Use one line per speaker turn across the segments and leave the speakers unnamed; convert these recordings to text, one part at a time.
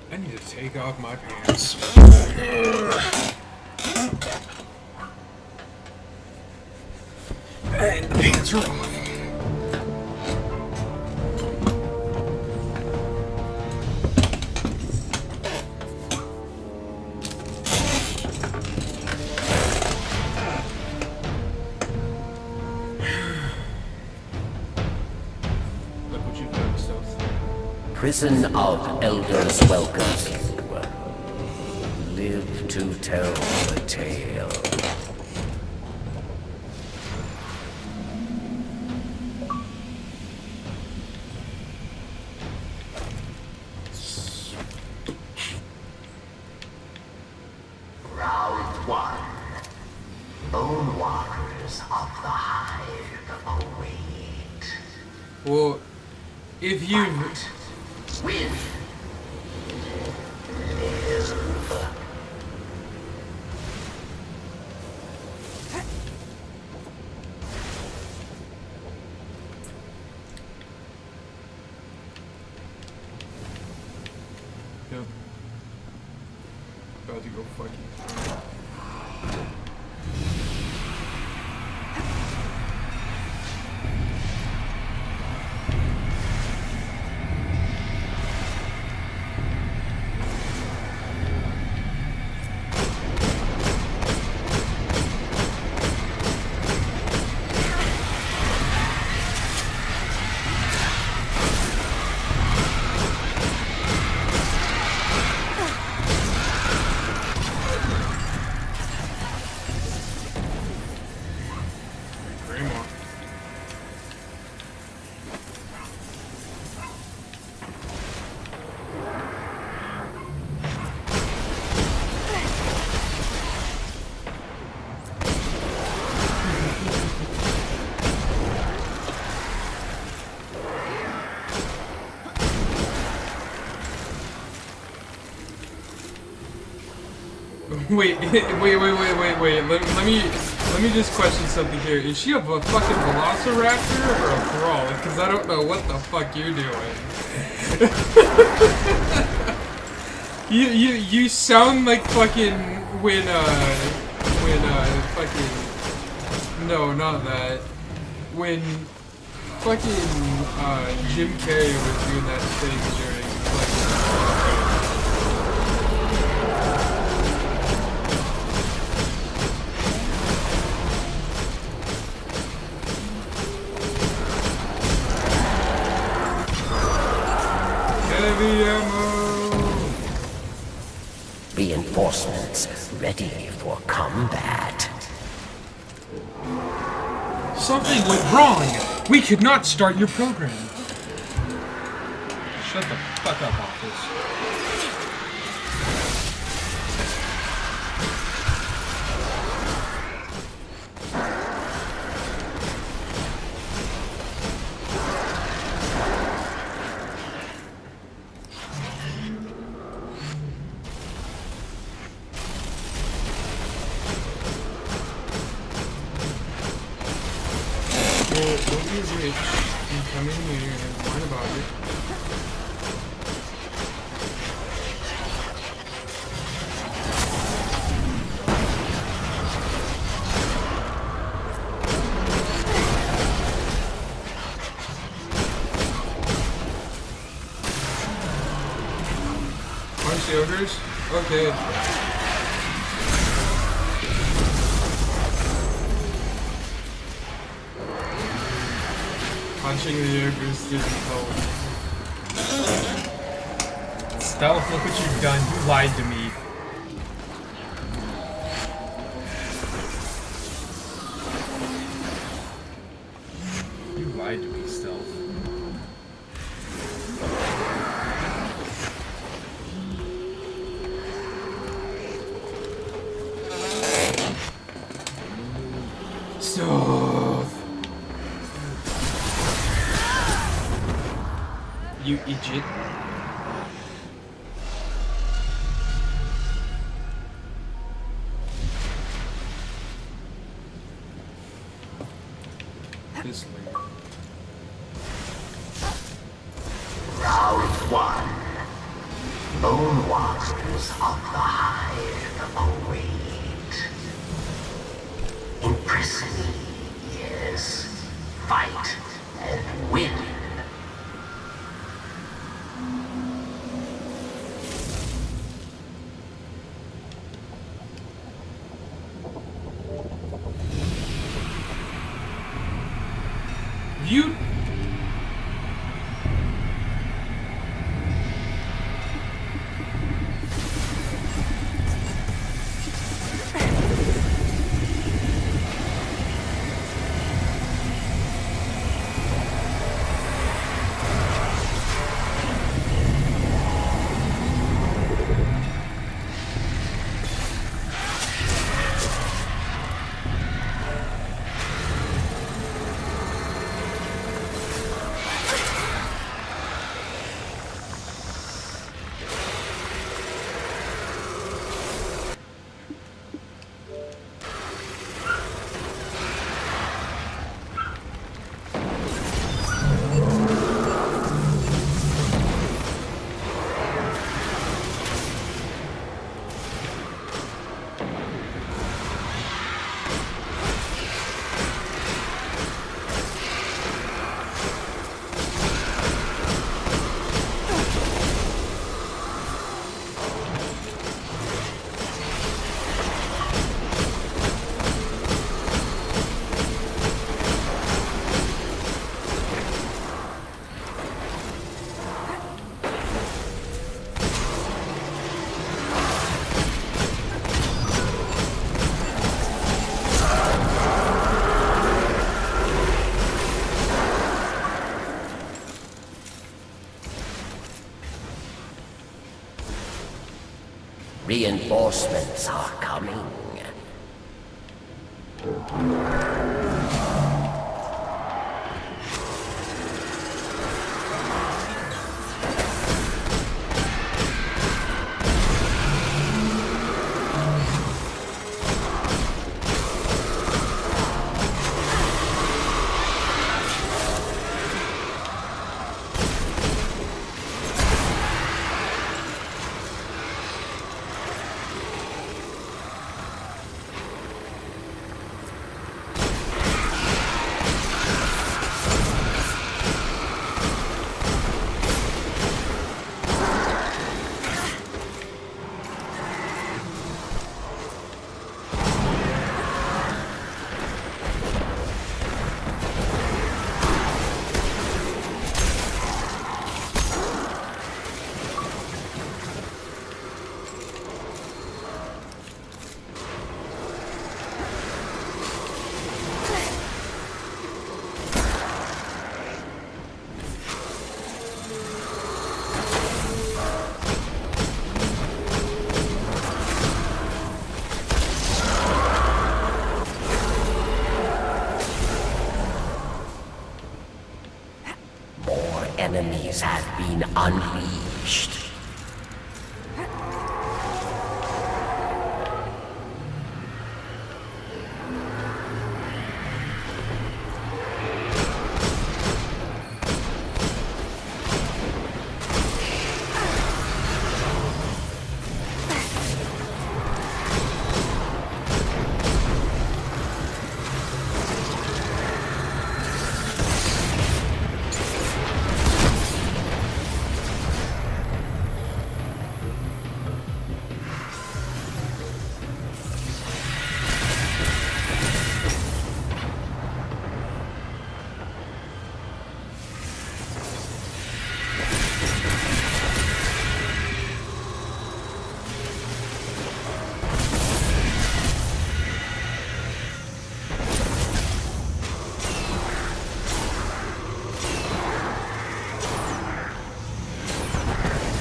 I need to take off my pants. And the pants are off. Look what you've done, Stealth.
Prison of Elders welcomes you. Live to tell the tale.
Round one. Bone walkers of the hive await.
Well, if you
Win.
Yep. About to go fucking. Wait. Let me just question something here. Is she a fucking velociraptor or a thrall? Because I don't know what the fuck you're doing. you sound like fucking when fucking no, not that. When fucking Jim Carrey was doing that thing during like. Heavy ammo!
Reinforcements ready for combat.
Something went wrong! We could not start your program. Shut the fuck up, Office. Don't be rich and come in here and whine about it. Punch the ogres? Okay. Punching the ogres didn't help. Stealth, look what you've done. You lied to me. You lied to me, Stealth. You idiot. This later.
Round one. Bone Walkers of the Hive await. Impress me, yes. Fight and win.
You.
Reinforcements are coming. Enemies have been unleashed.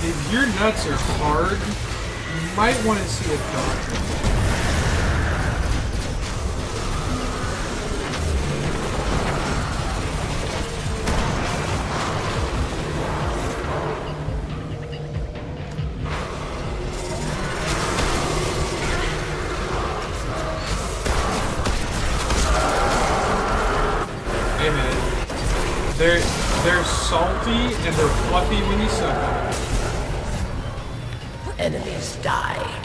If your nuts are hard, you might want to see a doctor. salty and they're fluffy when you suck on them.
Enemies die.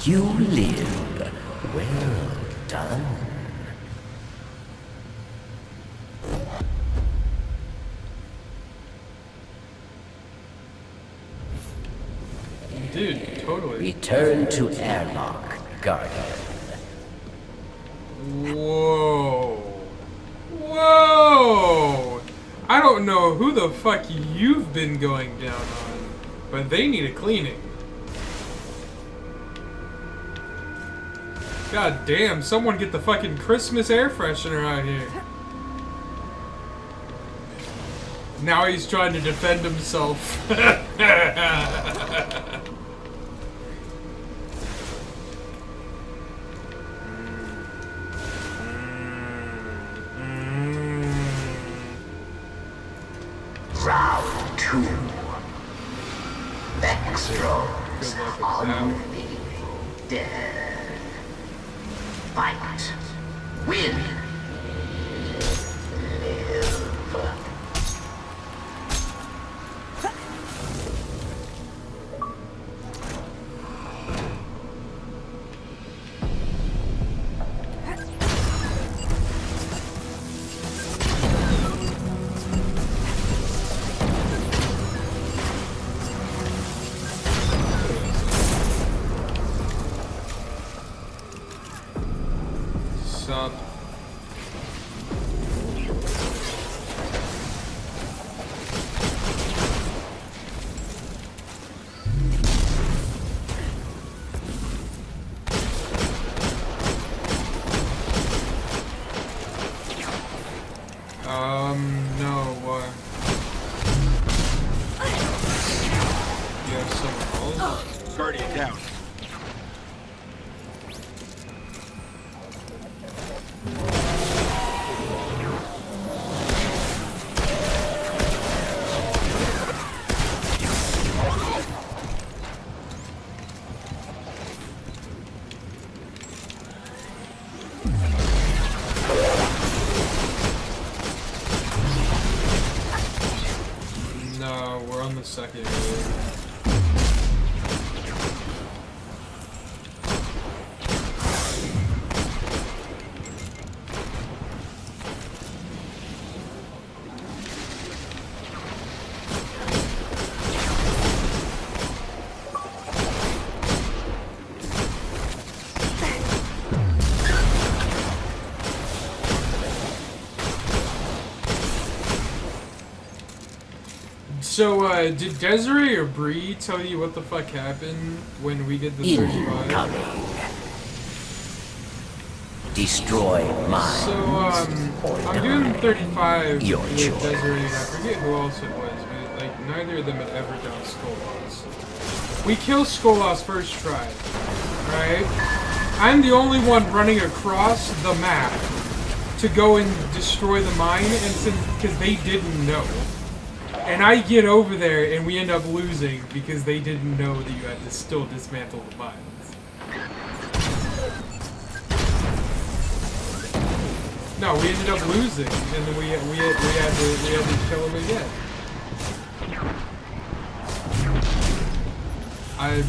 You live. Well done.
Dude, totally.
Return to airlock, Guardian.
Whoa. Whoa! I don't know who the fuck you've been going down on, but they need a cleaning. God damn, someone get the fucking Christmas air freshener out here. Now he's trying to defend himself.
Round 2. Vexros
Good luck with that.
unveiling death. Fight. Win. Live.
Sup? No, what? You have someone else?
Guardian down.
No, we're on the second wave. So, did Desiree or Bree tell you what the fuck happened when we did the 35?
Incoming. Destroy mine.
So, I'm doing 35
Your
with
choice.
Desiree, and I forget who else it was, but, like, neither of them had ever done Skolas. We killed Skolas first try, right? I'm the only one running across the map to go and destroy the mine, and since, because they didn't know. And I get over there, and we end up losing because they didn't know that you had to still dismantle the mines. No, we ended up losing, and then we had to kill him again. I'm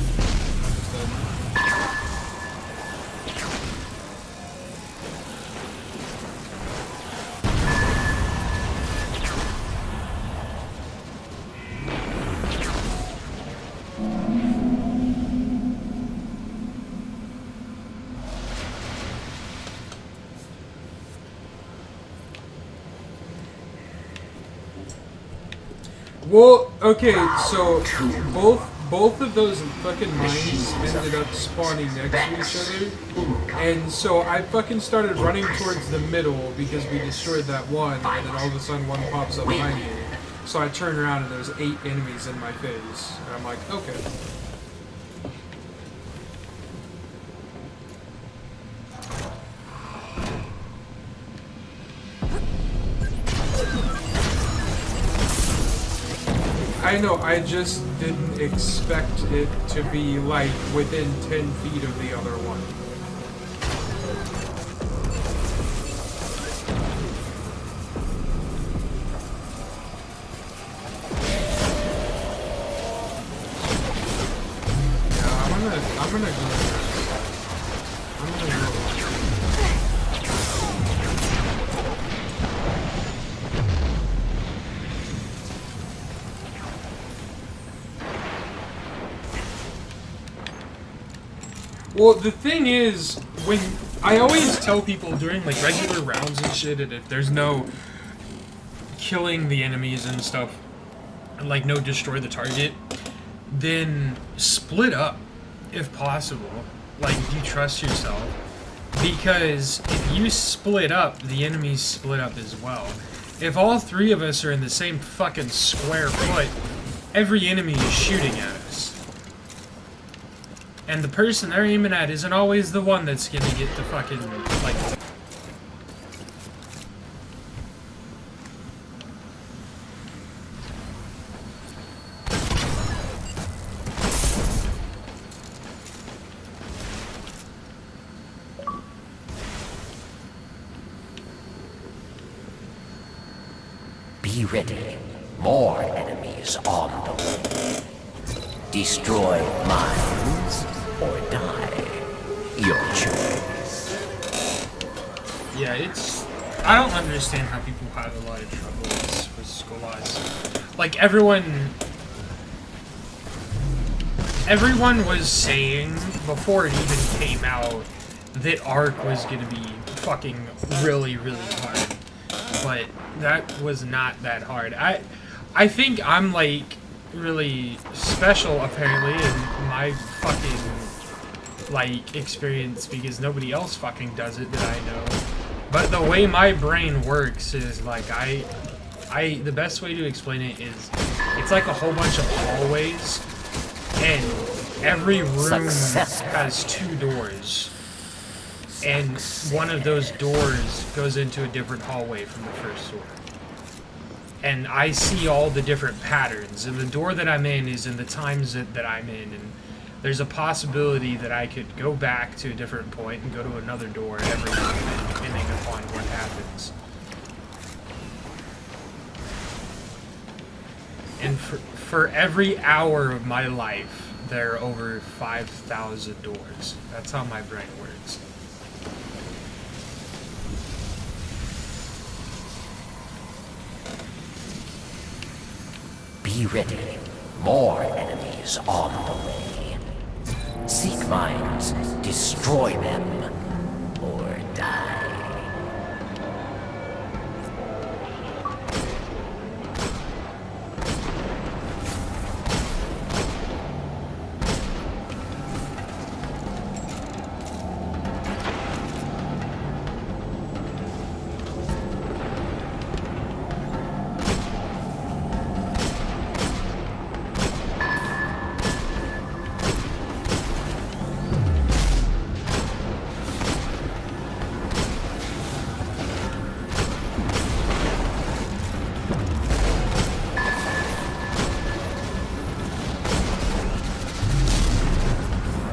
done. Well, okay, so both of those fucking mines ended up spawning next to each other, and so I fucking started running towards the middle because we destroyed that one, and then all of a sudden one pops up behind me. So I turn around and there's 8 enemies in my face, and I'm like, okay. I know, I just didn't expect it to be, like, within 10 feet of the other one. gonna go. I'm gonna go. Well, the thing is, when I always tell people during like regular rounds and shit, and if there's no killing the enemies and stuff, and like no destroy the target, then split up if possible. Like, if you trust yourself, because if you split up, the enemies split up as well. If all three of us are in the same fucking square foot, every enemy is shooting at us. And the person they're aiming at isn't always the one that's gonna get the fucking, like...
Be ready. More enemies on the way. Destroy mines or die. Your choice.
Yeah, it's... I don't understand how people have a lot of trouble with Skolas. Like, everyone was saying, before it even came out, that Ark was gonna be fucking really, really hard. But that was not that hard. I think I'm, like, really special, apparently, in my fucking, like, experience, because nobody else fucking does it that I know. But the way my brain works is, like, the best way to explain it is, it's like a whole bunch of hallways, and every room has 2 doors. And one of those doors goes into a different hallway from the first door. And I see all the different patterns, and the door that I'm in is in the times that I'm in, and there's a possibility that I could go back to a different point and go to another door every now and then, depending upon what happens. And for every hour of my life, there are over 5,000 doors. That's how my brain works.
Be ready. More enemies on the way. Seek mines, destroy them, or die.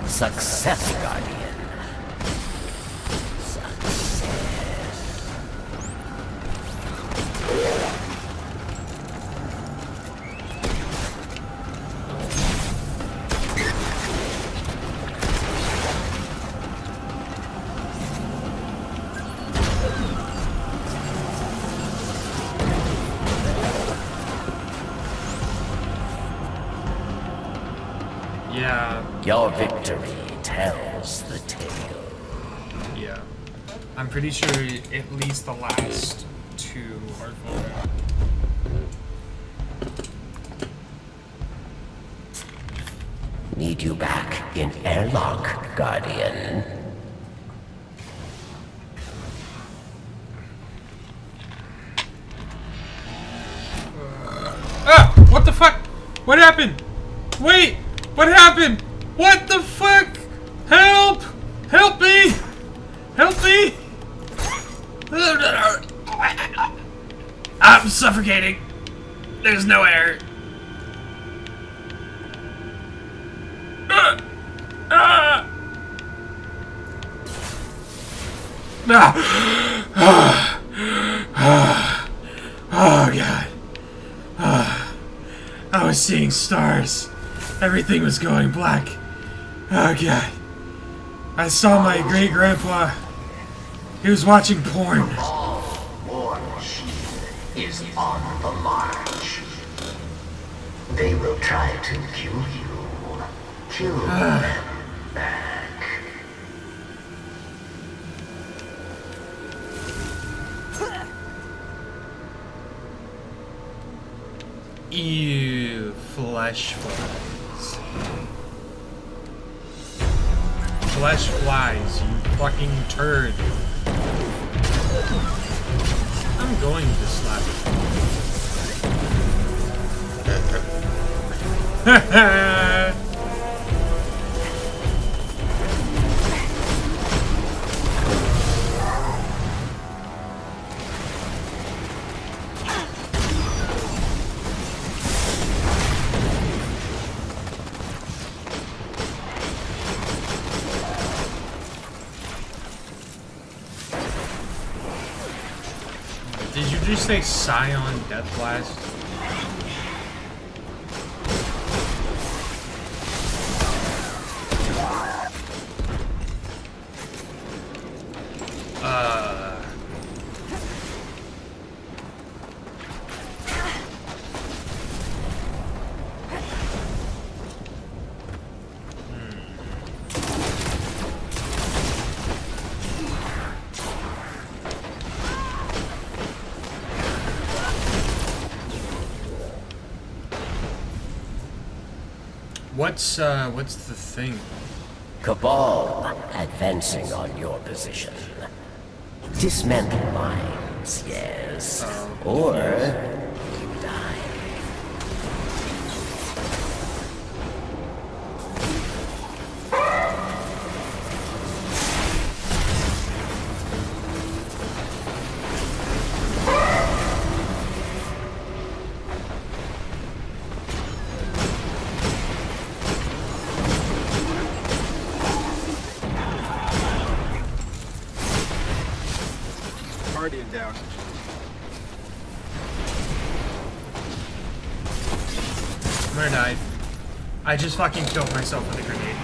Success, Guardian. Success.
Yeah.
Your victory tells the tale.
Yeah. I'm pretty sure at least the last 2 are full.
Need you back in airlock, Guardian.
Ah! What the fuck? What happened? Wait! What happened? What the fuck? Help! Help me! Help me! I'm suffocating. There's no air. Oh god. I was seeing stars. Everything was going black. Oh god. I saw my great grandpa. He was watching porn.
War Machine is on the march. They will try to kill you. Kill them back.
Ew, flesh flies. Flesh flies, you fucking turd. I'm going to slap it. Did you just say Scion Death Blast? What's the thing?
Cabal advancing on your position. Dismantle mines, yes. Or die.
Guardian down.
I'm gonna die. I just fucking killed myself with a grenade.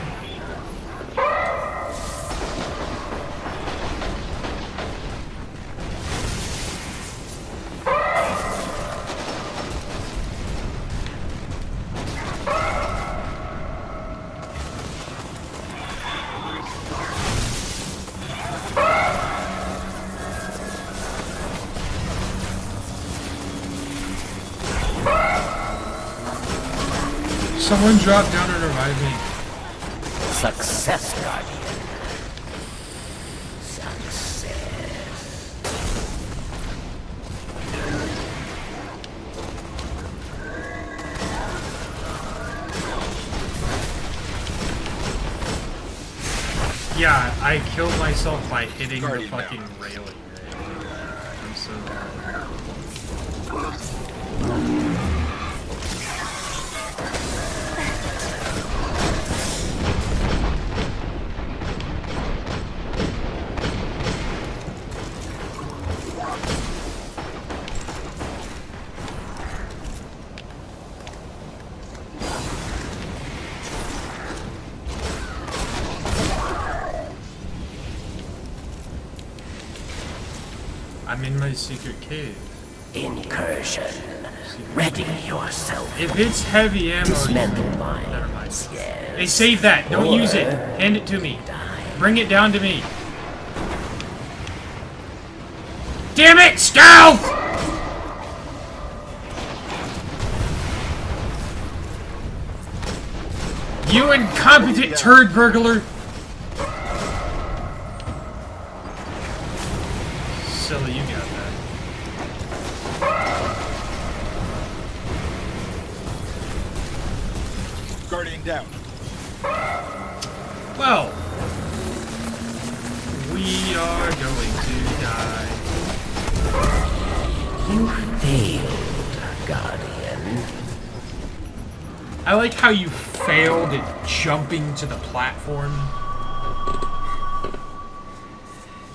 Someone drop down and revive me.
Success, Guardian. Success.
Yeah, I killed myself by hitting the
Guardian
fucking
down.
railing. I'm so bad. I'm in my secret cave.
Incursion. Ready yourself.
If it's heavy ammo,
Dismantle
never mind.
mines, yes.
They save that. Don't use it. Hand it to me. Bring it down to me. Damn it! Stealth! You incompetent turd burglar! Silly, you got that.
Guardian down.
Well, we are going to die.
You failed, Guardian.
I like how you failed at jumping to the platform.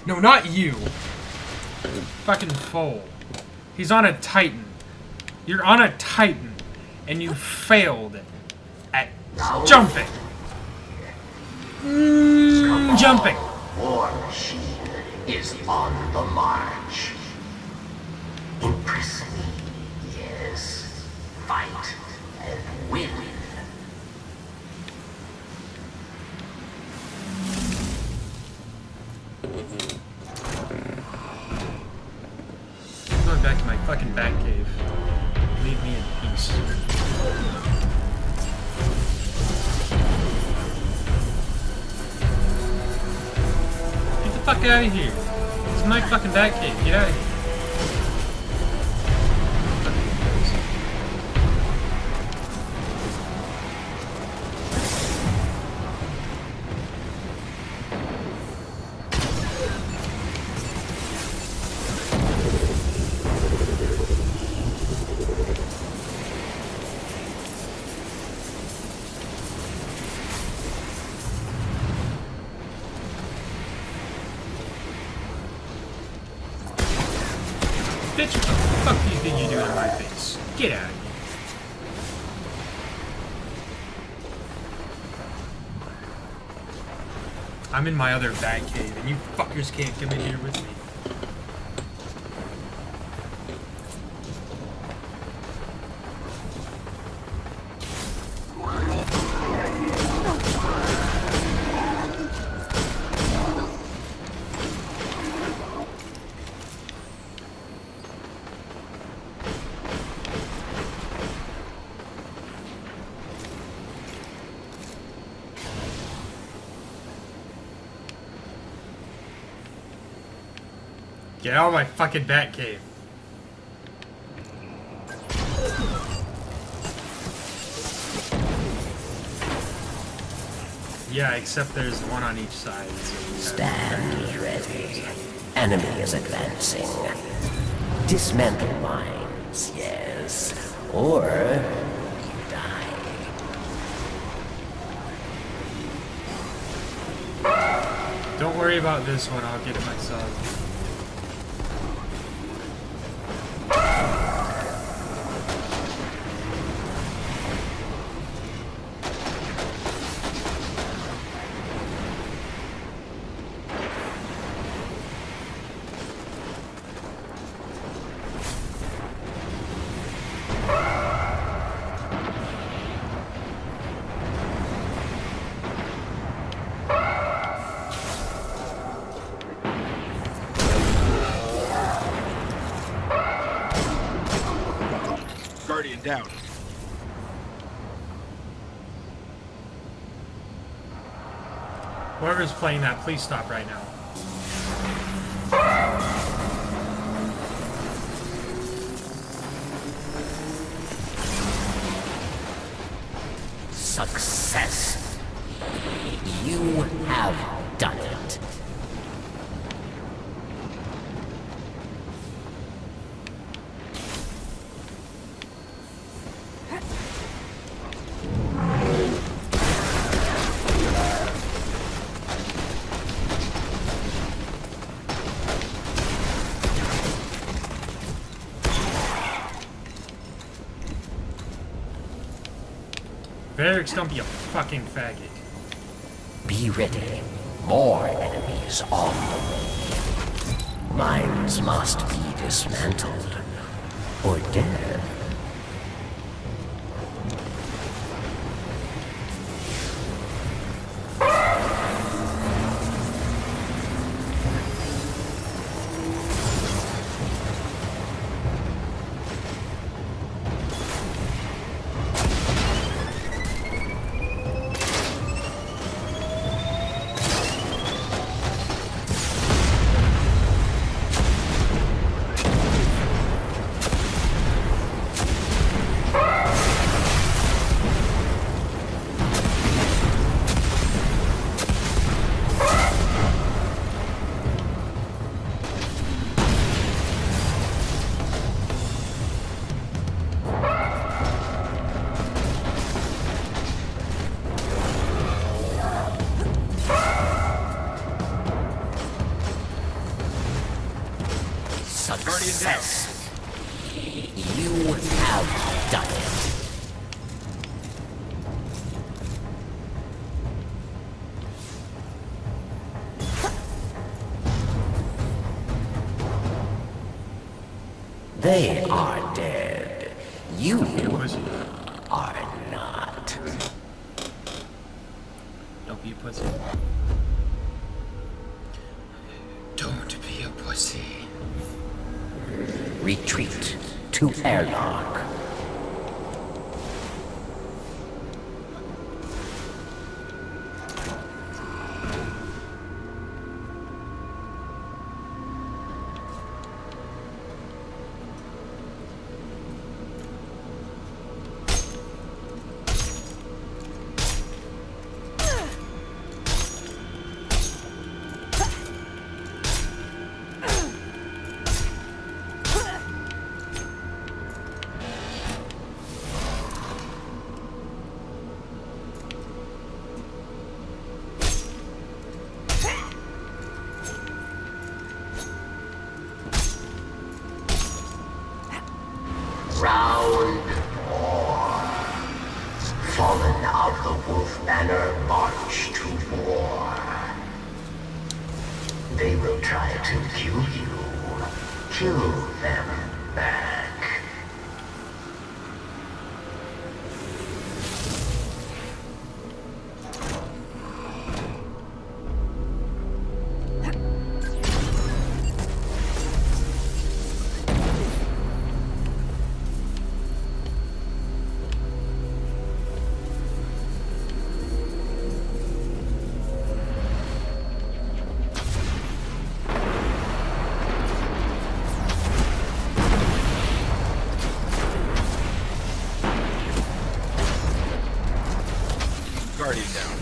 No, not you. Fucking fool. He's on a Titan. You're on a Titan, and you failed at jumping.
Jumping.
War Machine is on the march. Impress me, yes. Fight and win.
I'm going back to my fucking bat cave. Leave me in peace. Get the fuck out of here. It's my fucking bat cave. Get out of here. Bitch, what the fuck do you think you're doing in my face? Get out of here. I'm in my other bat cave, and you fuckers can't come in here with me. Get out of my fucking bat cave. Yeah, except there's one on each side. So
Stand ready. Enemy is advancing. Dismantle mines, yes. Or you die.
don't worry about this one, I'll get it myself.
Guardian down.
Whoever's playing that, please stop right now.
Success. You have done it.
Varix, don't be a fucking faggot.
Be ready. More enemies on the way. Mines must be dismantled or dead. They are dead. You
Pussy.
are not.
Don't be a pussy. Don't be a pussy.
Retreat to airlock.
Round 4. Fallen of the Wolf Banner march to war. They will try to kill you. Kill them back.
Guardian down.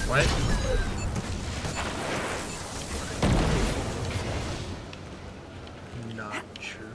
What? Not sure.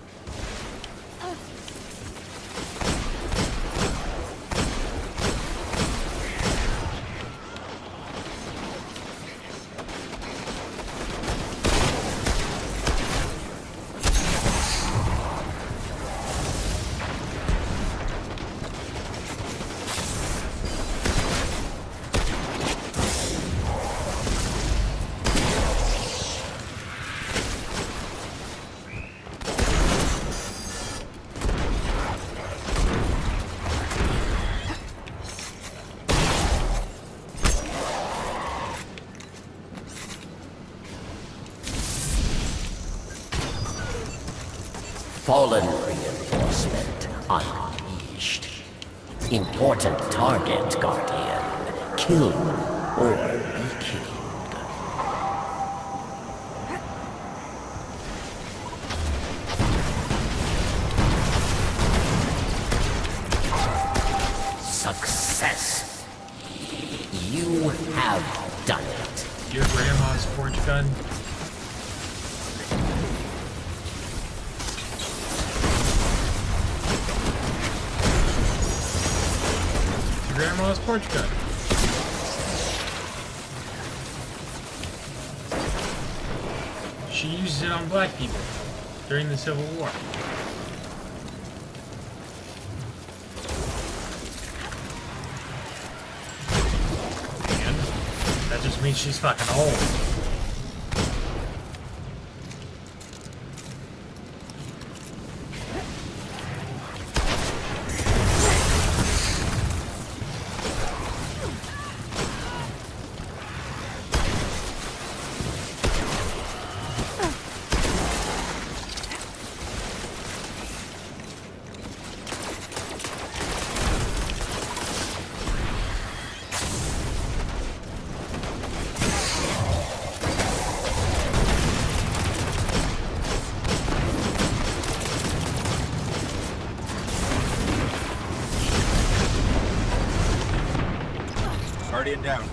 Fallen reinforcement unleashed. Important target, Guardian. Kill or be killed. Success. You have done it.
Your grandma's porch gun? Your grandma's porch gun. She uses it on black people during the Civil War. And that just means she's fucking old.
Guardian down.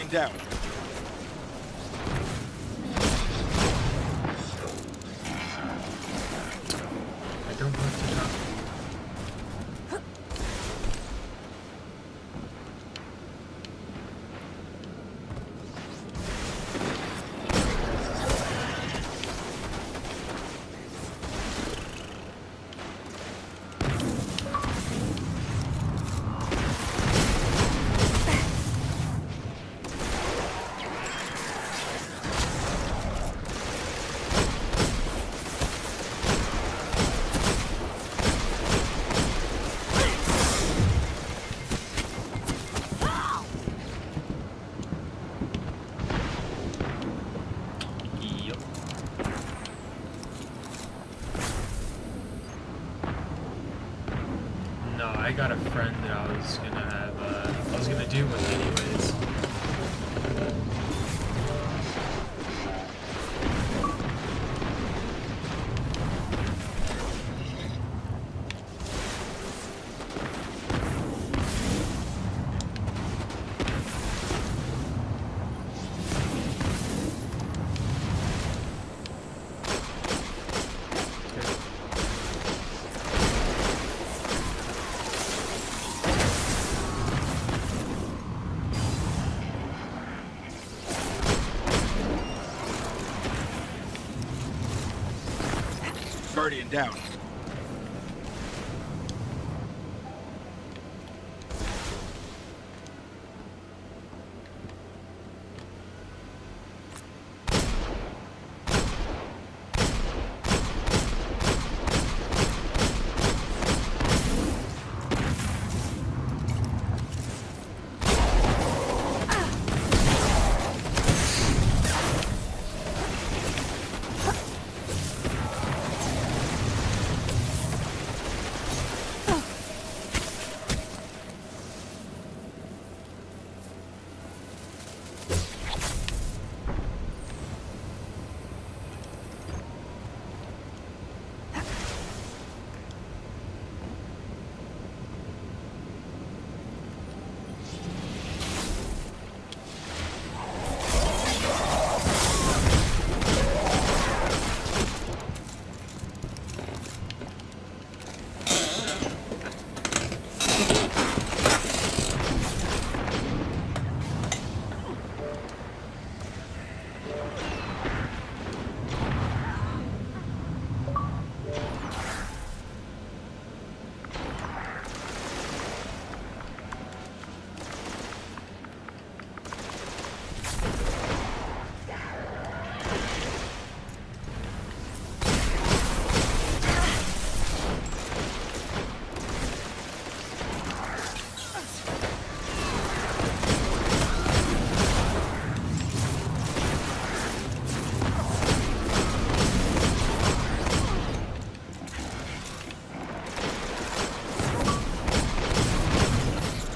Guardian down.
I don't want to talk. Yup. No, I got a friend that I was gonna have, I was gonna do with anyways.
Guardian down.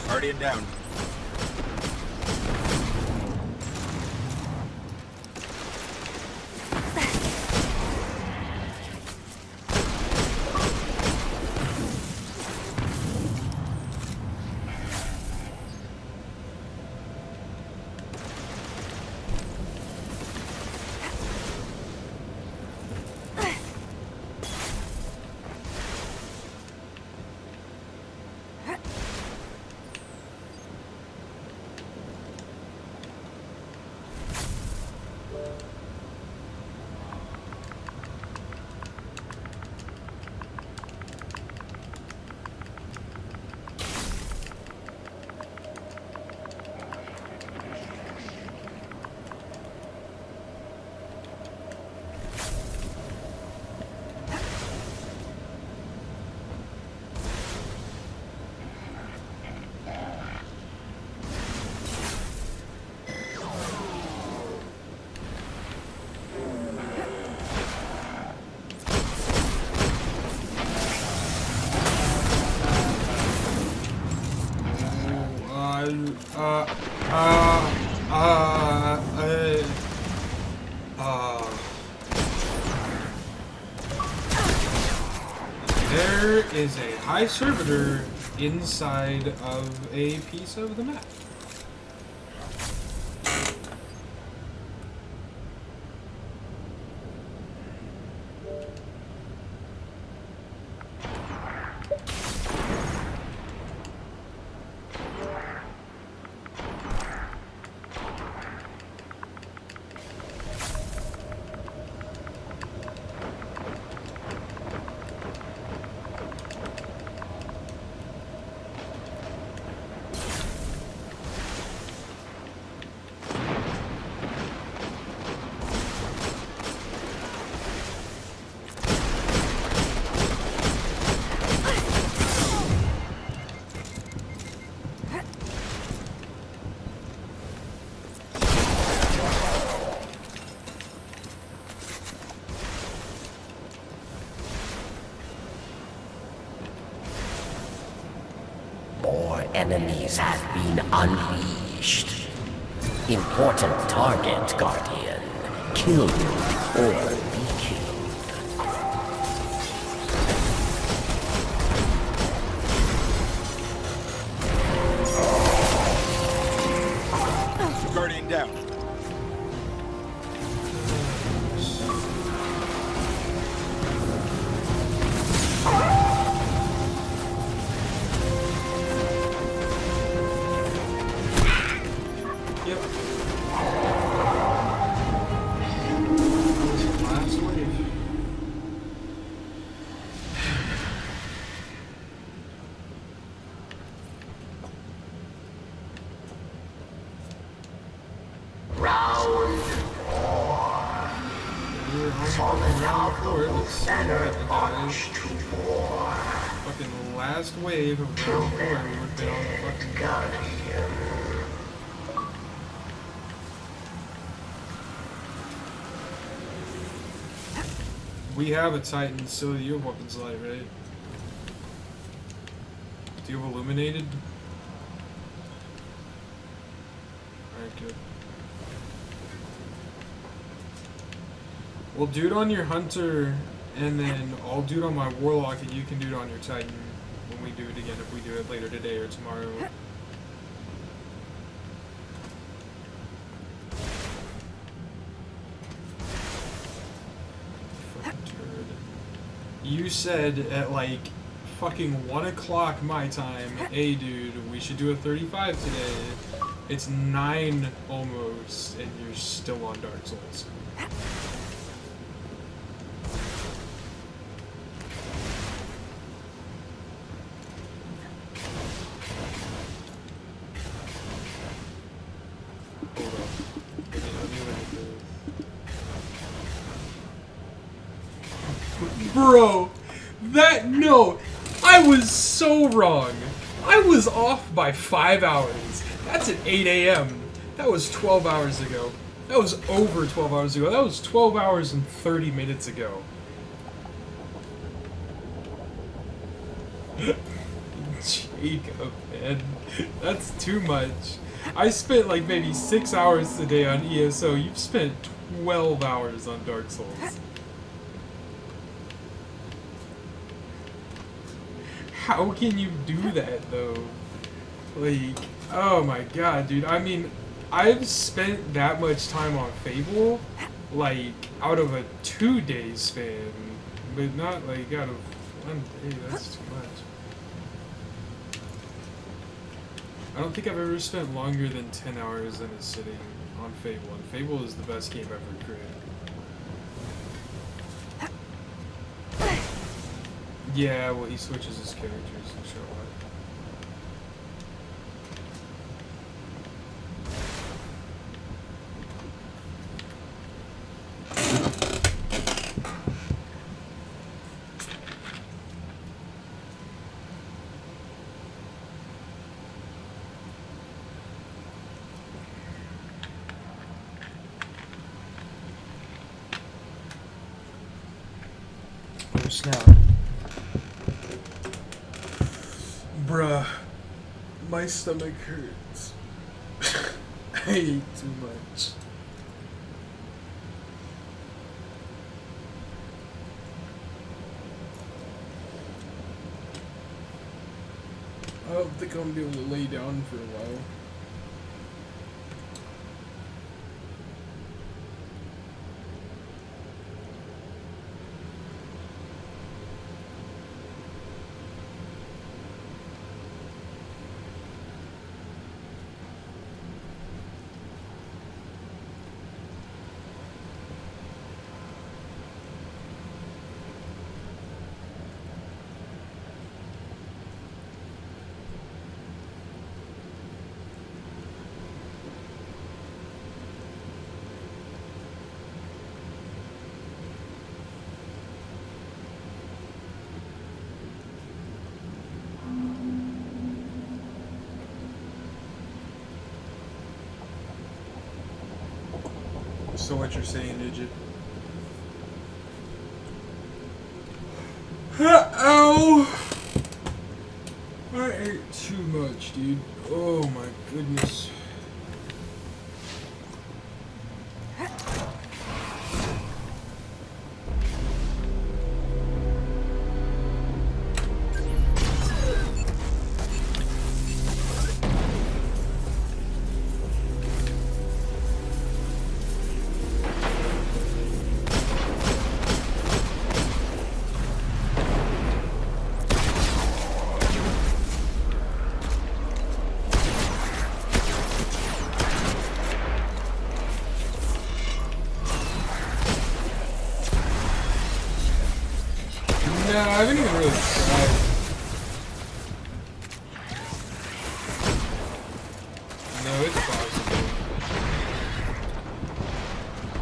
Guardian down.
There is a high servitor inside of a piece of the map.
enemies have been unleashed. Important target, Guardian. Kill or be killed.
Guardian down.
Yep. Last wave.
Round
We're
fallen out
forward.
of
Let's see
banner
what the
march to war.
fucking last wave of
Kill
round 4 we
them
would have been on the
dead,
fucking
Guardian.
We have a Titan, so you have weapons light, right? Do you have illuminated? Alright, good. We'll do it on your hunter, and then I'll do it on my warlock, and you can do it on your Titan when we do it again, if we do it later today or tomorrow. Fucking turd. You said at like fucking 1 o'clock my time, hey dude, we should do a 35 today. It's 9 almost, and you're still on Dark Souls. Hold up. Let me look at this. Bro, no, I was so wrong. I was off by 5 hours. That's at 8 a.m. That was 12 hours ago. That was over 12 hours ago. That was 12 hours and 30 minutes ago. Jacob, man. That's too much. I spent like maybe 6 hours today on ESO. You've spent 12 hours on Dark Souls. How can you do that though? Like, oh my god, dude. I mean, I've spent that much time on Fable, like, out of a 2-day span, but not like out of 1 day. That's too much. I don't think I've ever spent longer than 10 hours in a sitting on Fable, and Fable is the best game ever created. Yeah, well, he switches his characters and show up. Oh, snap. Bruh, my stomach hurts. I ate too much. I don't think I'm gonna be able to lay down for a while. So what you're saying, Digit? Ow! My hurt too much, dude. Oh my goodness. No, I haven't even really tried. No, it's possible.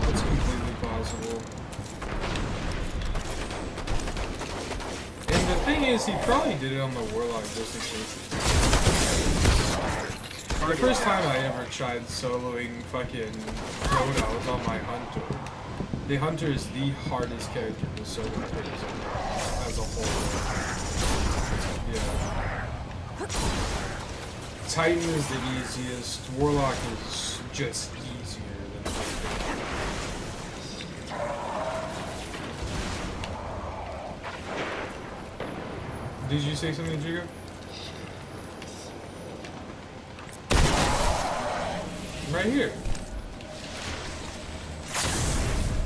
It's completely possible. And the thing is, he probably did it on the Warlock just in case. The first time I ever tried soloing fucking Yoda was on my Hunter. The Hunter is the hardest character to solo as a whole. Yeah. Titan is the easiest. Warlock is just easier than Titan. Did you say something, Jigo? Right here.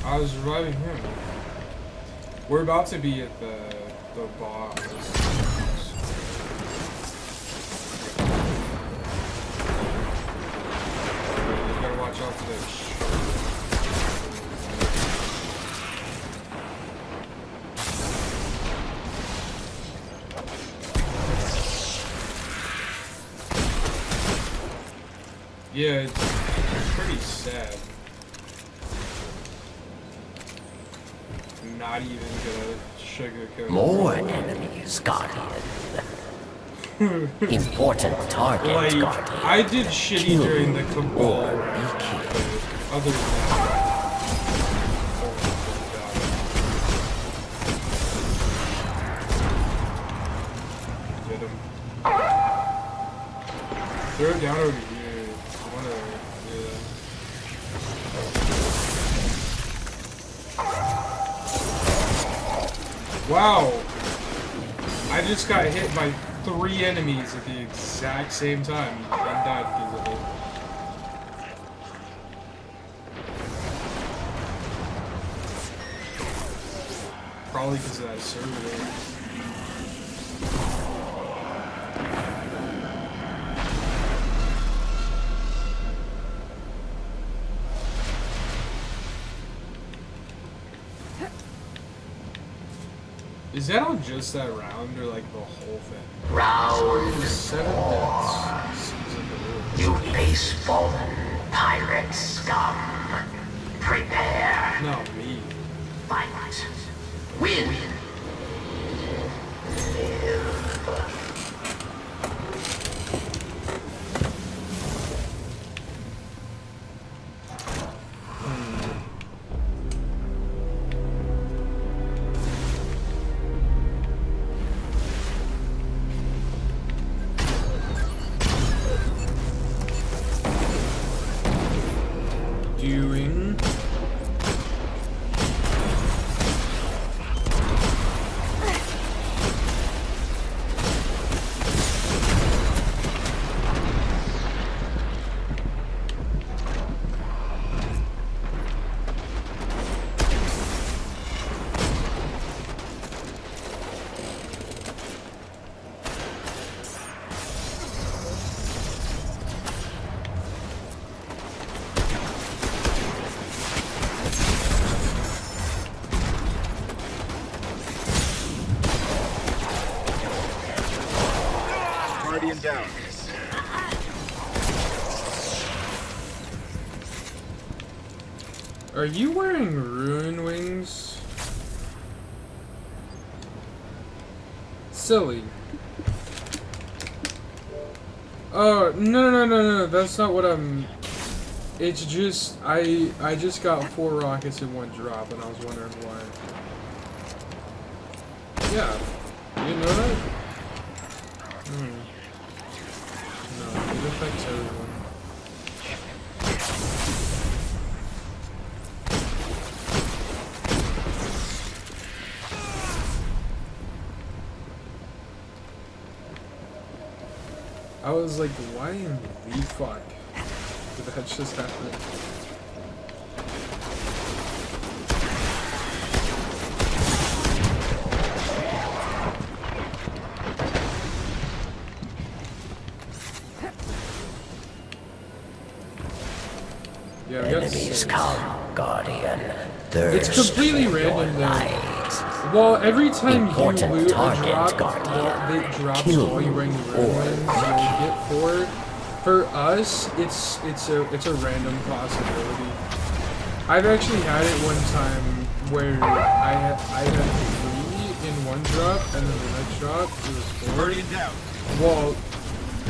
I was reviving him. We're about to be at the boss. You gotta watch out for that shit. Yeah, it's pretty sad. Not even gonna sugarcoat.
More enemies, Guardian. Important target,
Like,
Guardian.
I did shitty
Kill
during the Cabal.
or be killed.
Other than that. Get him. Throw it down over here. I wanna, yeah. Wow! I just got hit by 3 enemies at the exact same time and died because of it. Probably because of that server. Is that on just that round or like the whole thing?
Round
7 deaths. Seems like a little.
You face fallen pirate scum. Prepare.
No, me.
Fight. Win.
Doing.
Guardian down.
Are you wearing Ruin Wings? Silly. Oh, no, that's not what I'm... It's just, I just got 4 rockets in 1 drop, and I was wondering why. Yeah. You didn't know that? affects everyone. I was like, why in the fuck did that just happen? Yeah, we got
Enemies
six.
come, Guardian.
It's
Thirst
completely
for your
random though.
light.
Well, every time
Important
you loot a
target,
drop,
Guardian.
it drops
Kill
while you're wearing the
or
red ones, you'll get 4. For us, it's a random possibility. I've actually had it one time where I had 3 in one drop, and then the next drop it was 4.
Guardian down.
Well,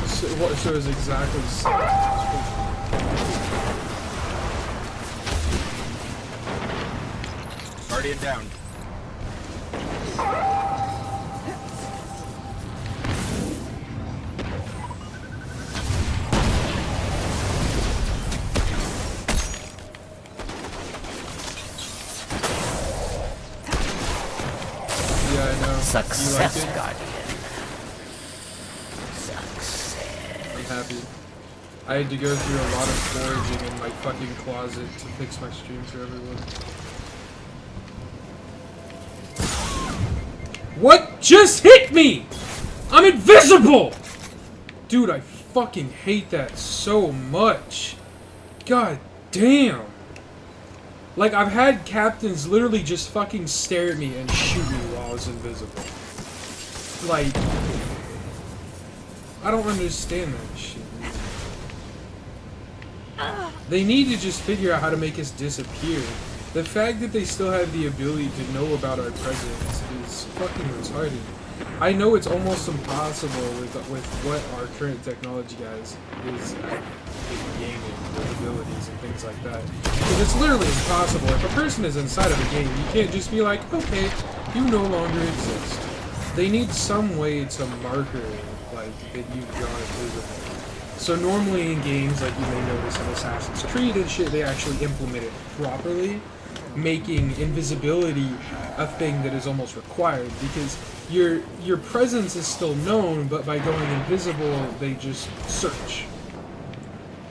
so it was exactly 6.
Guardian down.
Yeah, I know.
Success,
You like it?
Guardian. Success.
I'm happy. I had to go through a lot of foraging in my fucking closet to fix my stream for everyone. What just hit me? I'm invisible! Dude, I fucking hate that so much. God damn. Like, I've had captains literally just fucking stare at me and shoot me while I was invisible. Like, I don't understand that shit. They need to just figure out how to make us disappear. The fact that they still have the ability to know about our presence is fucking retarded. I know it's almost impossible with what our current technology guys is at in gaming, with abilities and things like that. Because it's literally impossible. If a person is inside of a game, you can't just be like, okay, you no longer exist. They need some way to marker, like, that you've gone invisible. So normally in games, like you may notice in Assassin's Creed and shit, they actually implement it properly, making invisibility a thing that is almost required, because your presence is still known, but by going invisible, they just search.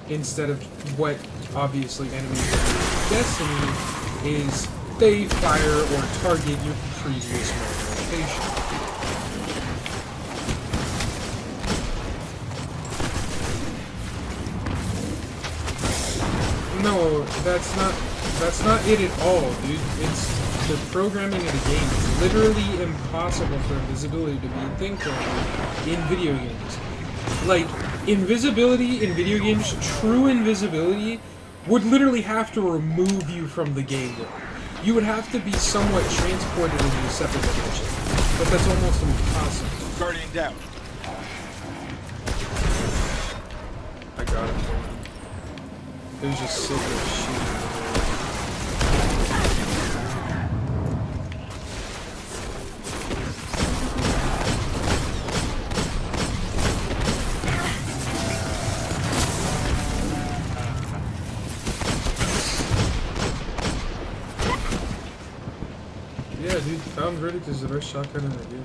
Instead of what obviously enemies do in Destiny is they fire or target your previous location. No, that's not it at all, dude. It's the programming of the game. It's literally impossible for invisibility to be a thing currently in video games. Like, invisibility in video games, true invisibility, would literally have to remove you from the game. You would have to be somewhat transported into a separate dimension. But that's almost impossible.
Guardian down.
I got it. It was just sitting there shooting. Yeah, dude, Found Verdict is the best shotgun in the game.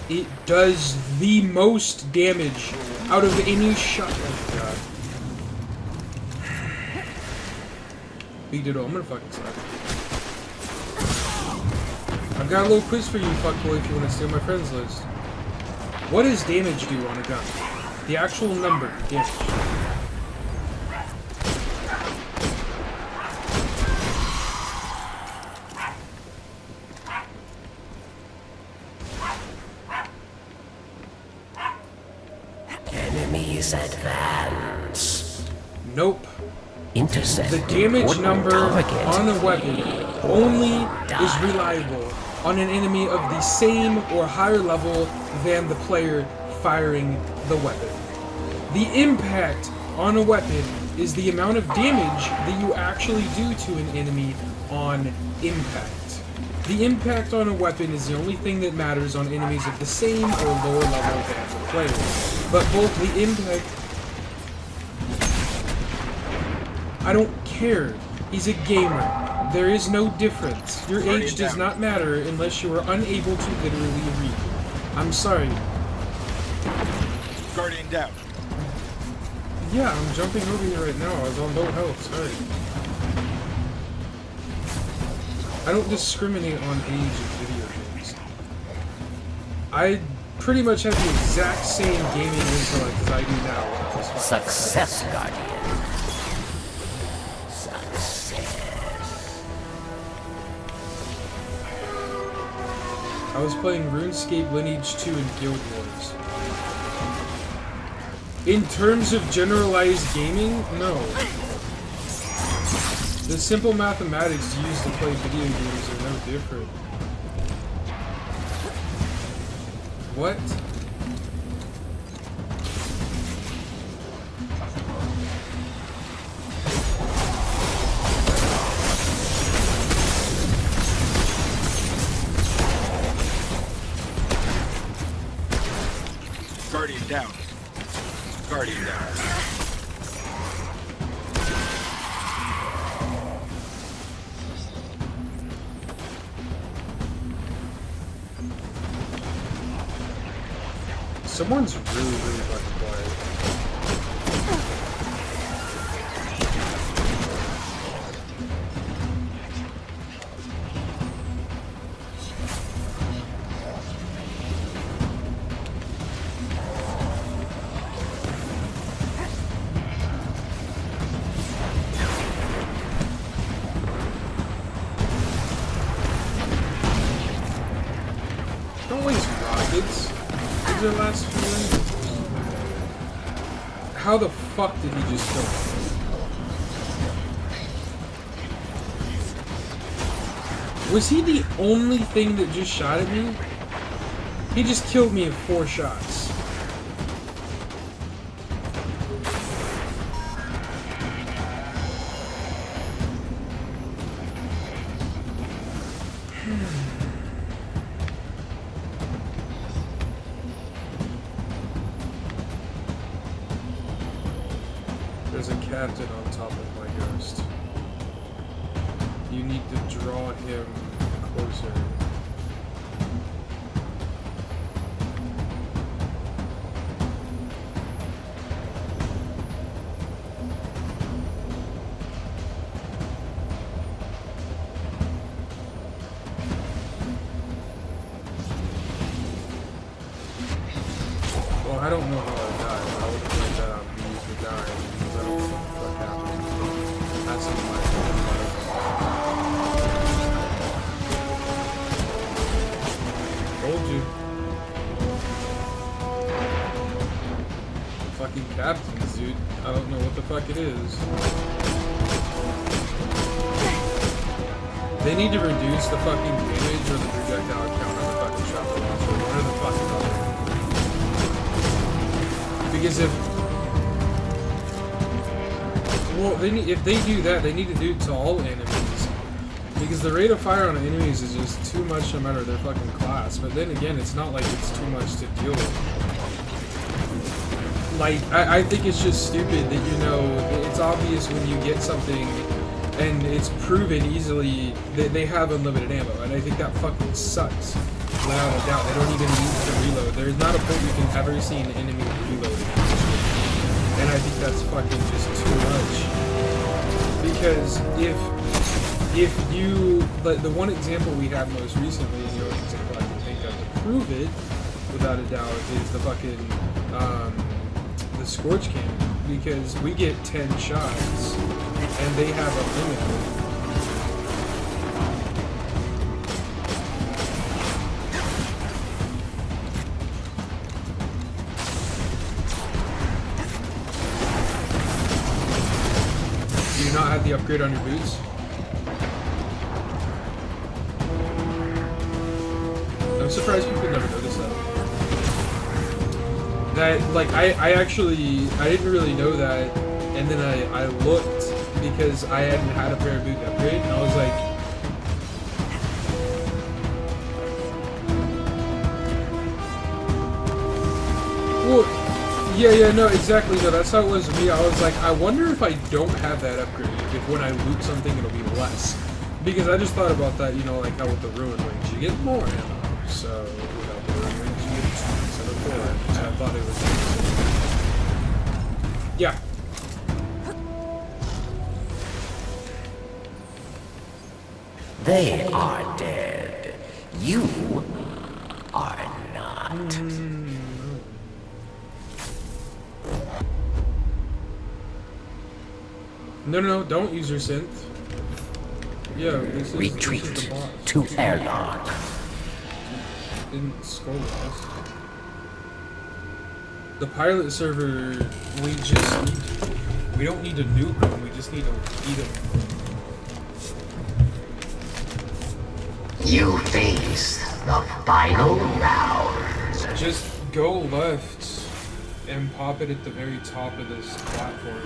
It does the most damage out of any shot. Oh god. Big Diddle, I'm gonna fucking slap you. I've got a little quiz for you, fuckboy, if you want to steal my friends list. What does damage do on a gun? The actual number, damage.
Enemies advance.
Nope.
Intercept.
The damage
important
number
target.
on a weapon only is reliable on an enemy of the same or higher level than the player firing the weapon. The impact on a weapon is the amount of damage that you actually do to an enemy on impact. The impact on a weapon is the only thing that matters on enemies of the same or lower level than the player. But both the impact... I don't care. He's a gamer. There is no difference. Your age does not matter unless you are unable to literally read. I'm sorry.
Guardian down.
Yeah, I'm jumping over here right now. I was on low health. Sorry. I don't discriminate on age in video games. I pretty much have the exact same gaming intellect as I do now. When I was 5.
Success, Guardian.
I was playing RuneScape Lineage 2 and Guild Wars. In terms of generalized gaming, no. The simple mathematics used to play video games are no different. What?
Guardian down. Guardian down.
Someone's really fucking quiet. Don't waste rockets. These are last few minutes. How the fuck did he just kill me? Was he the only thing that just shot at me? He just killed me in 4 shots. There's a captain on top of my ghost. You need to draw him closer. Well, I don't know how I died, but I would point that out for you to die. Because I don't know what happened. That's in my fault. Told you. Fucking captains, dude. I don't know what the fuck it is. They need to reduce the fucking damage or the projectile count on the fucking shot launcher. One of the fucking other. Because if they do that, they need to do it to all enemies. Because the rate of fire on enemies is just too much no matter their fucking class. But then again, it's not like it's too much to deal with. Like, I think it's just stupid that, you know, it's obvious when you get something and it's proven easily that they have unlimited ammo. And I think that fucking sucks. Without a doubt, they don't even need to reload. There's not a point you can ever see an enemy reloading. And I think that's fucking just too much. Because if you, the one example we had most recently, and the only example I can think of to prove it, without a doubt, is the fucking, the Scorch Cannon. Because we get 10 shots, and they have a limit. Do you not have the upgrade on your boots? I'm surprised people never noticed that. That, like, I didn't really know that, and then I looked because I hadn't had a pair of boot upgrade, and I was like, Well, yeah, no, exactly. No, that's how it was with me. I was like, I wonder if I don't have that upgrade, if when I loot something it'll be less. Because I just thought about that, you know, like how with the Ruin Wings, you get more ammo. So, without the Ruin Wings, you get 2 instead of 4. So I thought it was... Yeah.
They are dead. You are not.
No, don't use your synth. Yeah, this
Retreat
is the boss.
to airlock.
In Skolas. The pilot server, we don't need to nuke them, we just need to eat them.
You face the final round.
Just go left and pop it at the very top of this platform.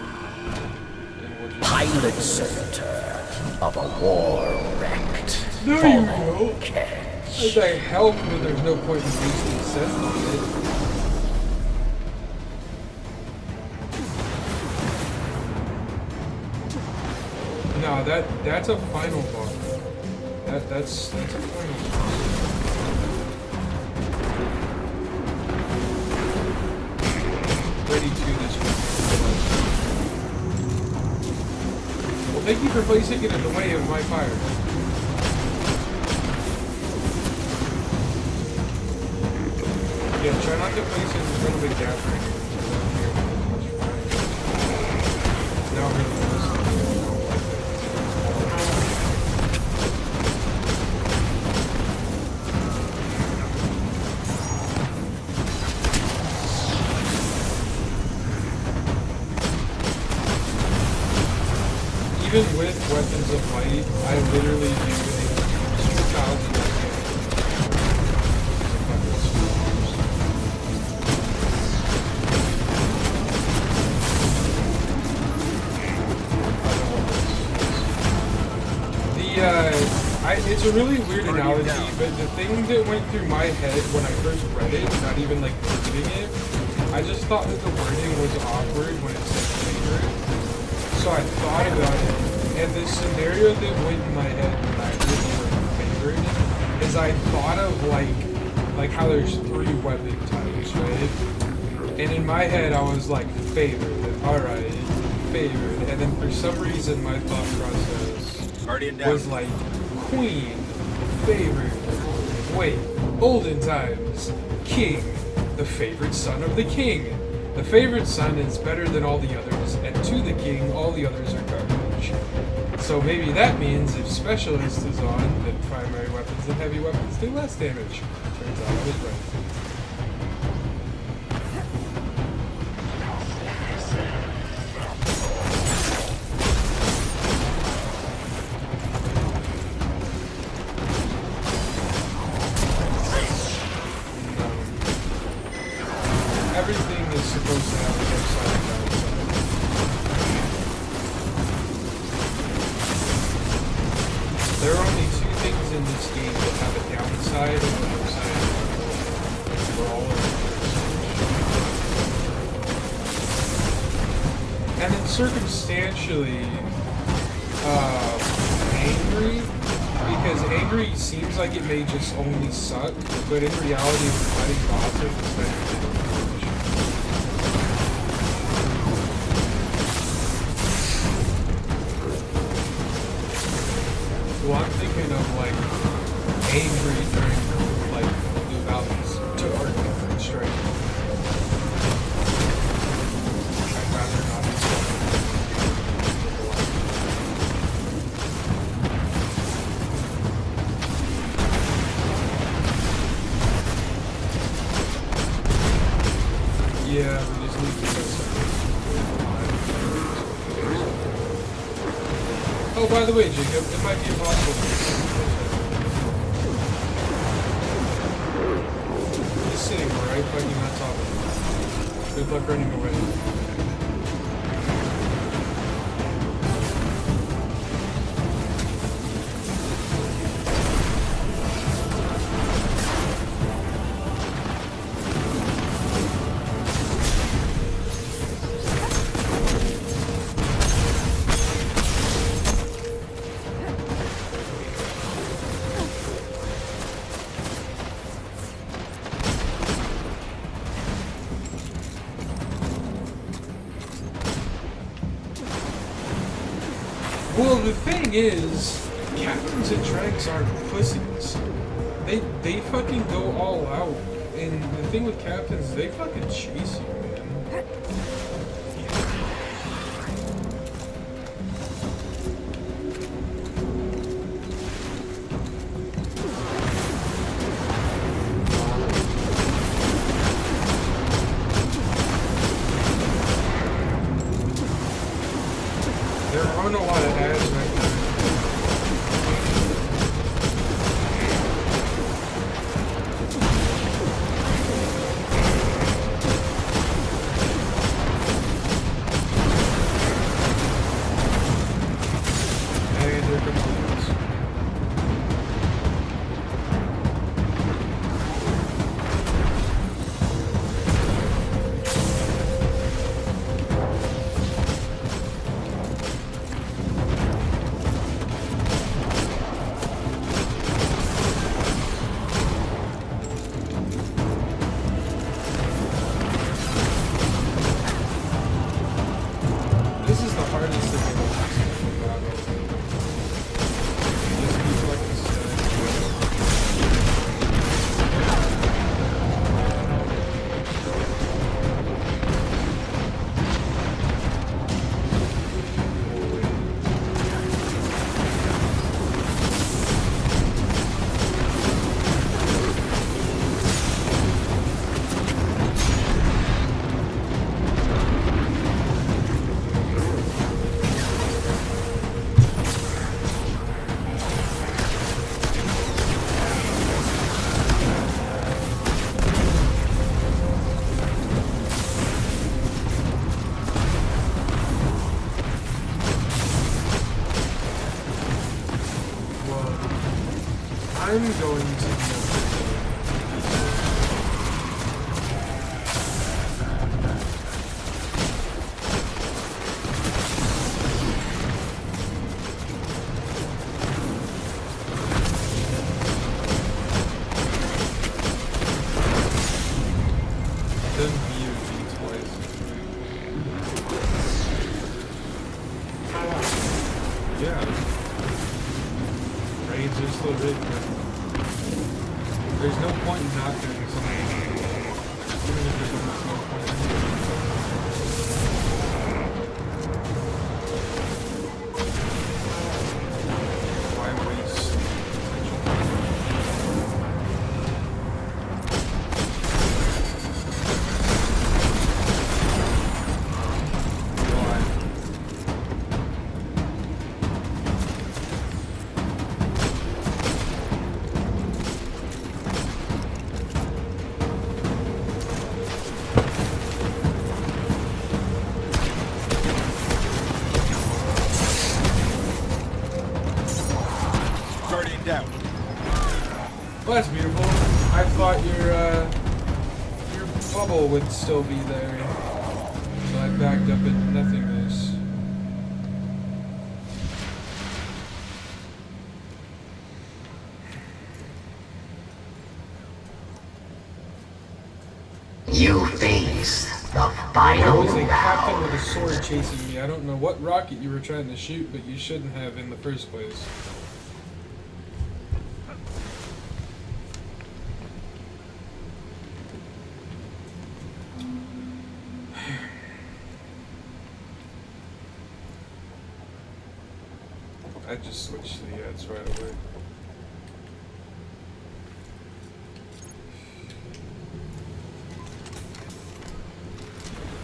And we'll just...
Pilot center of a war wrecked.
There you go.
Catch.
I help, but there's no point in wasting sense on it. No, that's a final boss. That's a final boss. Ready to this one. Well, thank you for placing it in the way of my fire. Yeah, try not to place it in front of the gap right here. Now we're gonna listen. Even with Weapons of Light, I literally do a 2,000 it's a really weird analogy, but the thing that went through my head when I first read it, not even like reading it, I just thought that the wording was awkward when it said favorite. So I thought about it, and the scenario that went in my head when I read the word favorite is I thought of like how there's 3 weapon types, right? And in my head I was like favorite, alright, favorite, and then for some reason my thought process was like Queen, favorite, wait, olden times, king, the favorite son of the king. The favorite son is better than all the others, and to the king, all the others are garbage. So maybe that means if specialist is on, then primary weapons and heavy weapons do less damage. Turns out I was right. Everything is supposed to have a upside and downside. There are only 2 things in this game that have a downside and an upside. For all of them. And then circumstantially, angry, because angry seems like it may just only suck, but in reality, if you're fighting bosses, it's better. Well, I'm thinking of like angry during like the bouts to art and strike. I'd rather not be stuck. Yeah, we just need to go separate. Oh, by the way, Jacob, it might be impossible. Just sitting right fucking on top of it. Good luck running away. Well, the thing is, captains and dregs aren't pussies. They fucking go all out. And the thing with captains, they fucking chase you, man. They're on a lot of ads right now. This is the hardest thing in the battle. Just be fucking I'm going to then VOD twice. Yeah. Raids are still big, man. There's no point in not doing something. Even if there's no point in doing why waste
Guardian down.
Well, that's beautiful. I thought your bubble would still be there, so I backed up into nothingness.
You face the
There
final
was a captain with
round.
a sword chasing me. I don't know what rocket you were trying to shoot, but you shouldn't have in the first place. I just switched to the ads right away.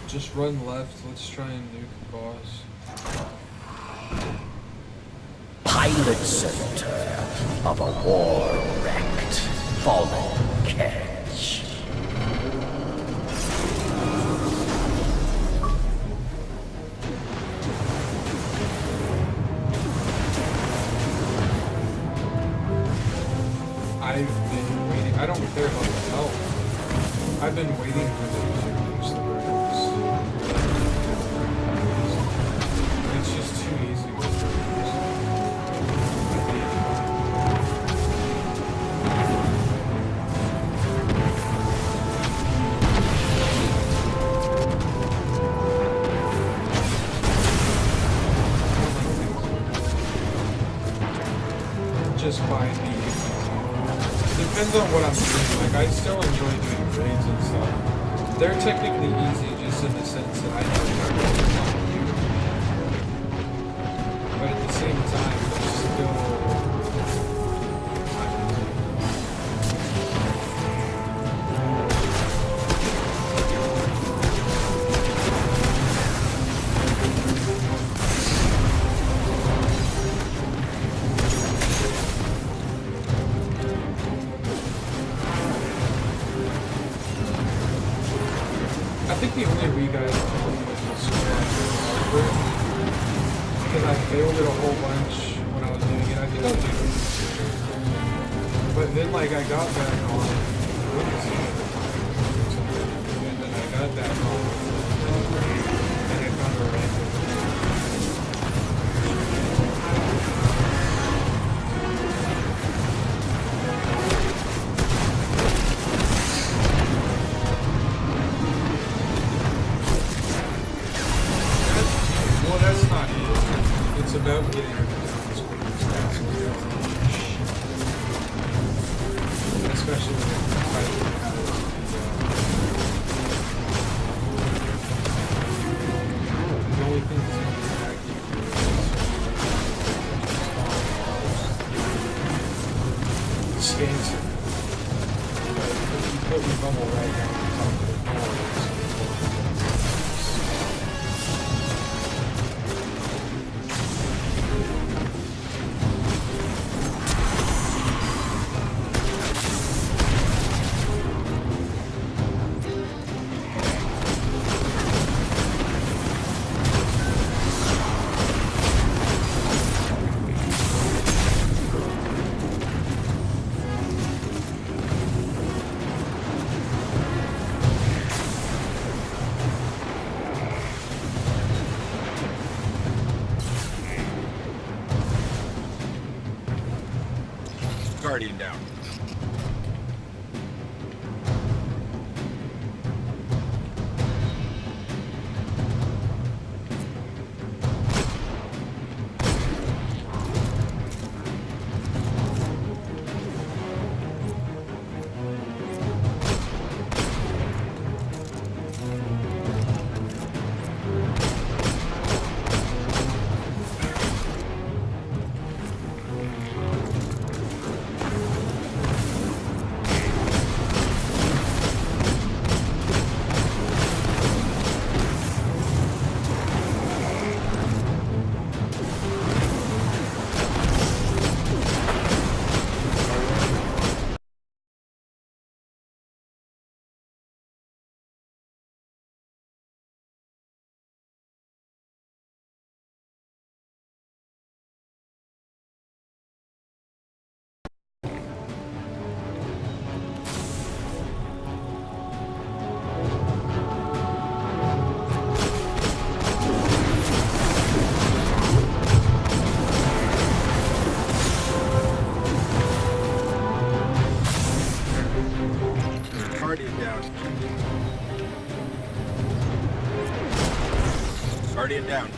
Just run left. Let's try and nuke the boss.
Pilot center of a war-wrecked, fallen catch.
I've been waiting. I don't care about the health. I've been waiting for them to use the birds. It's just too easy with birds. just by the. Depends on what I'm doing. Like, I still enjoy doing raids and stuff. They're technically easy just in the sense that I know they're going to help you. But at the same time, they're still. I think the only re guys was the squad because I failed it a whole bunch when I was doing it. I think I was doing it. But then like I got back on and then I got back on and I found a random. Well, that's not it. It's about getting everything as quick as possible. Especially when you're fighting the only thing that's going to impact you is scans. But if you put your bubble right down on top of the door,
Guardian down. Guardian down. Guardian down.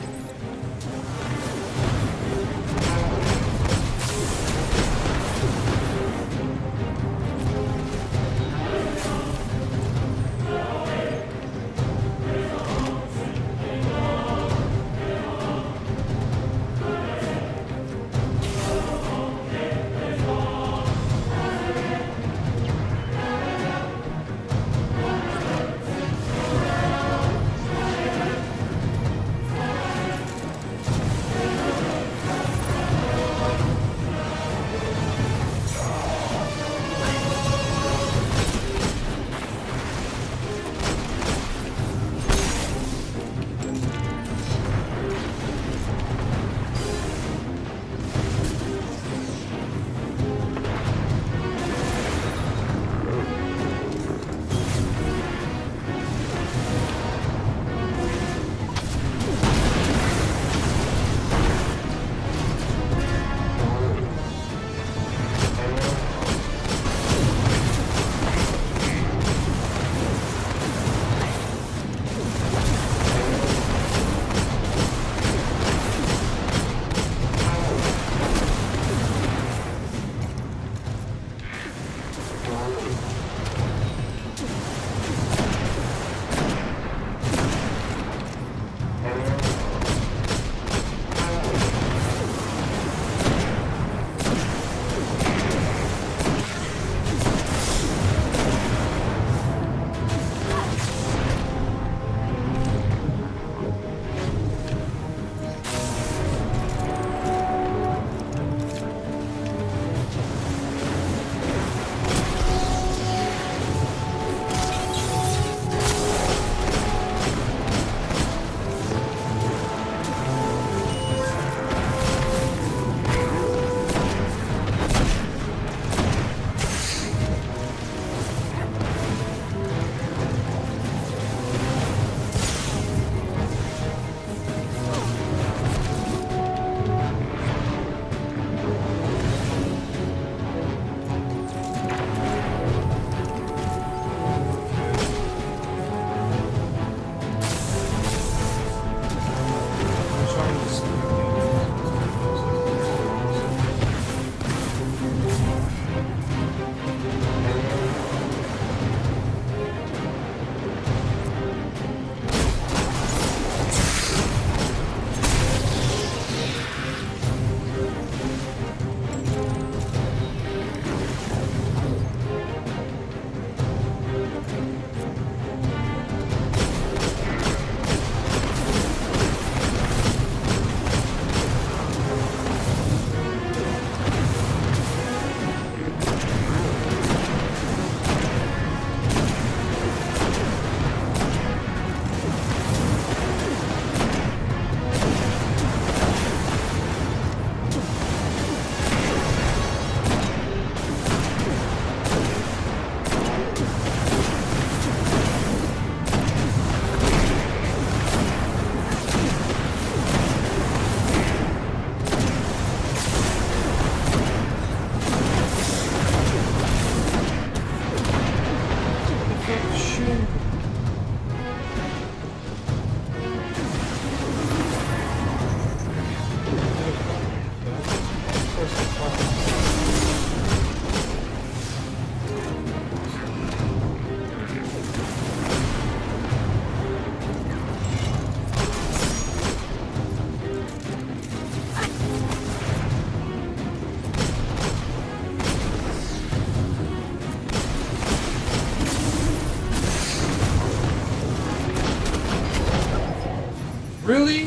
Really?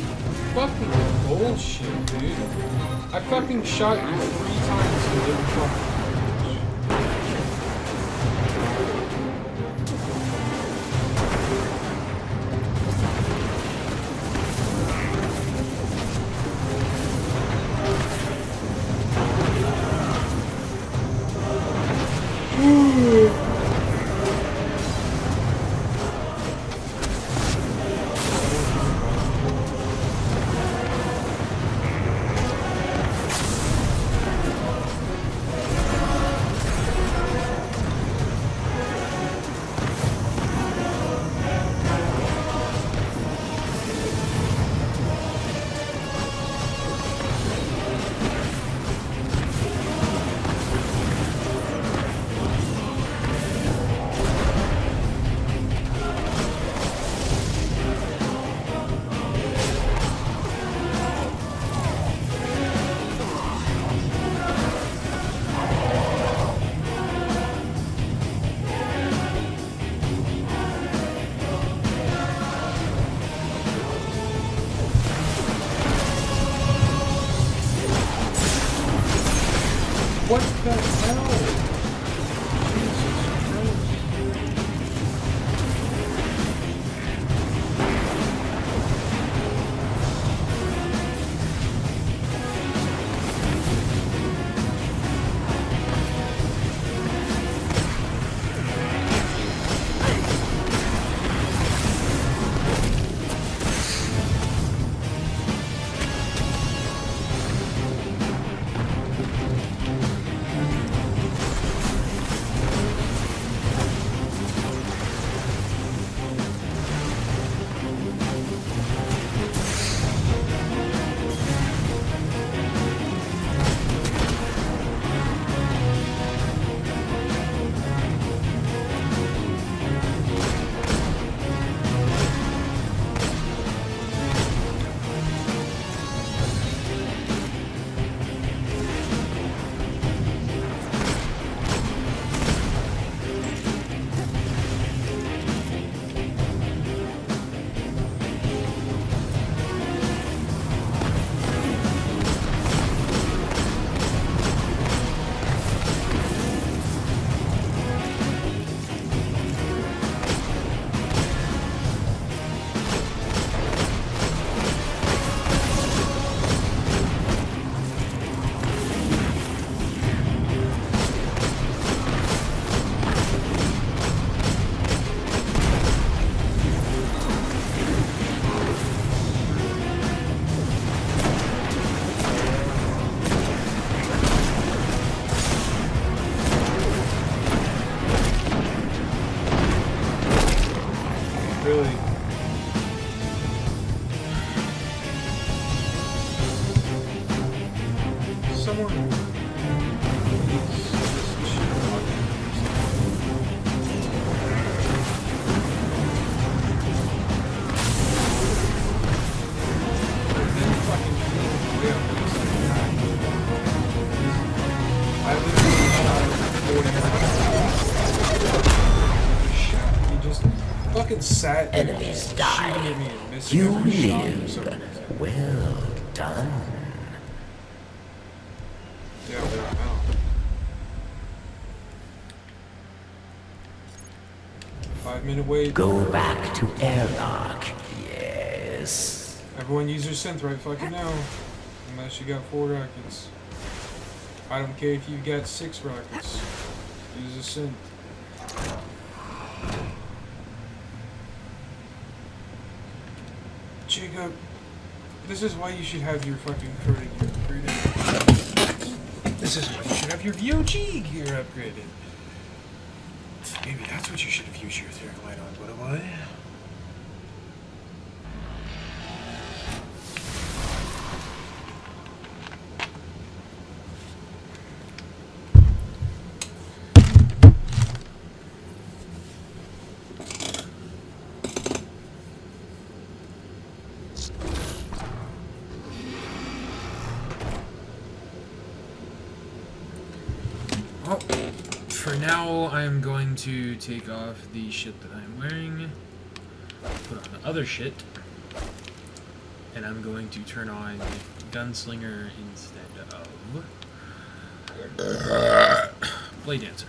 Fucking bullshit, dude. I fucking shot you 3 times and didn't fucking damage. What the hell? Jesus Christ. Really? Someone please just chill out. Then fucking keep way up this guy. I literally shot 40 He just fucking sat there
Enemies
die.
shooting at me and missing
You
every shot for some
live.
reason.
Well done.
Yeah, well, wow. Five-minute wait.
Go back to airlock. Yes.
Everyone use your synth right fucking now. Unless you got 4 rockets. I don't care if you got 6 rockets. Use a synth. Jacob, this is why you should have your fucking coding gear upgraded. This is why you should have your VOG gear upgraded. Maybe that's what you should have used your etheric light on, but boy.
Well, for now, I'm going to take off the shit that I'm wearing, put on the other shit, And I'm going to turn on Gunslinger instead of Blade Dancer.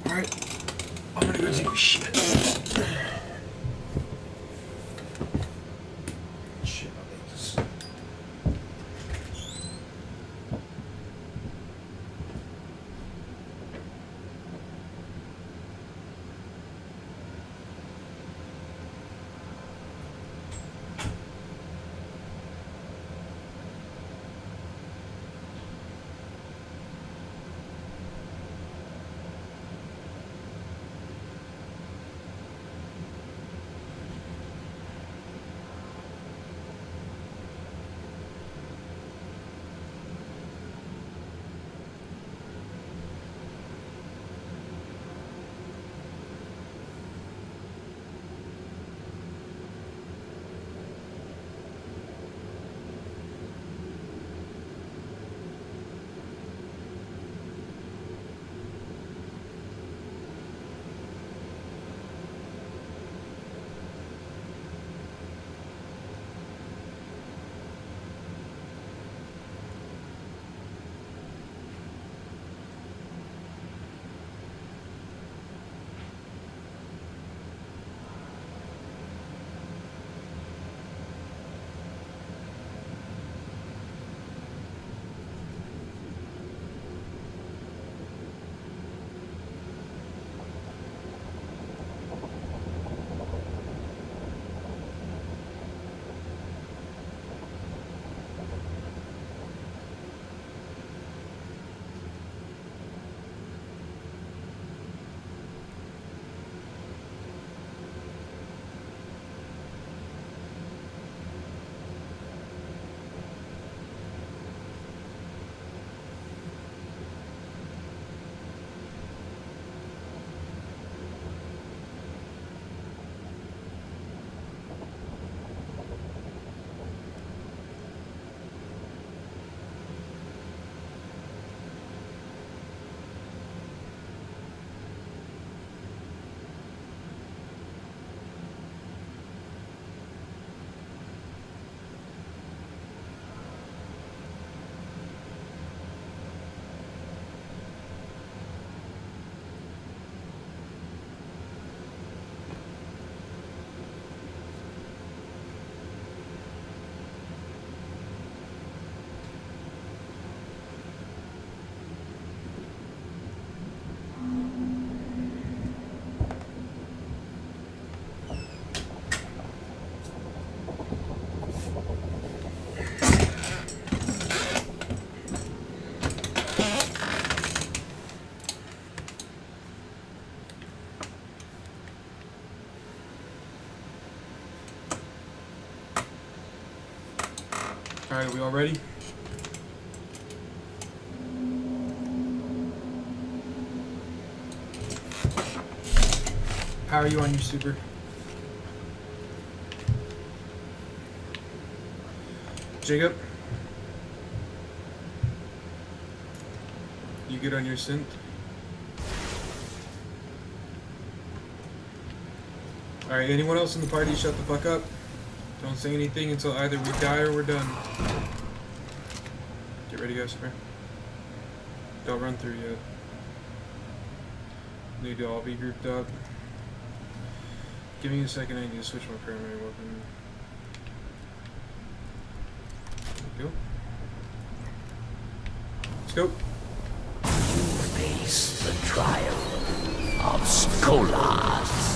Alright, I'm gonna go take a shit. Shit, I'll make this. Alright, are we all ready? How are you on your super? Jacob? You good on your synth? Alright, anyone else in the party shut the fuck up? Don't say anything until either we die or we're done. Get ready, guys. Don't run through yet. Need to all be grouped up. Give me a second, I need to switch my primary weapon. There we go. Let's go.
Face the trial of Skolas.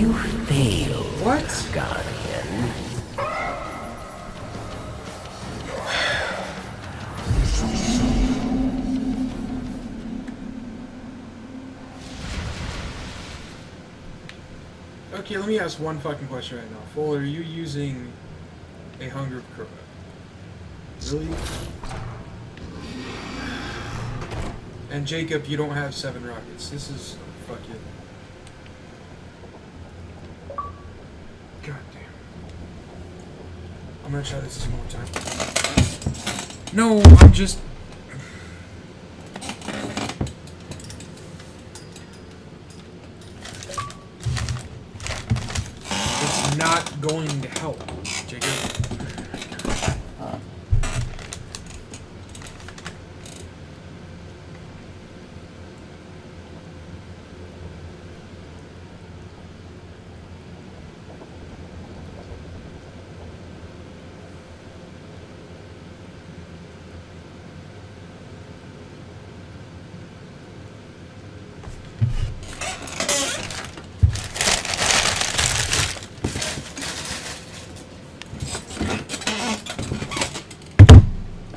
You failed,
What?
Guardian.
Okay, let me ask one fucking question right now. Full, are you using a Hunger Crow? Really? And Jacob, you don't have 7 rockets. This is... fuck you. God damn. I'm gonna try this one more time. No, I'm just... It's not going to help, Jacob.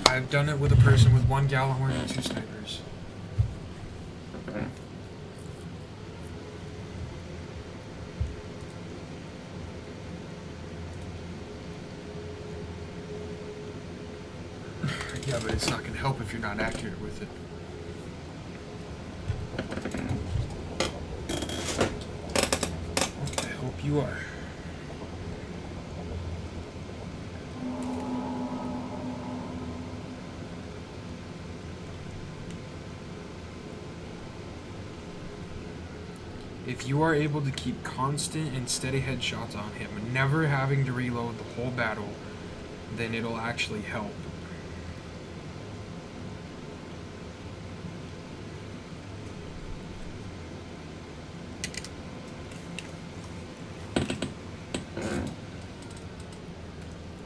I've done it with a person with 1 Gallahorn and 2 snipers. Yeah, but it's not going to help if you're not accurate with it. I hope you are. If you are able to keep constant and steady headshots on him, never having to reload the whole battle, then it'll actually help.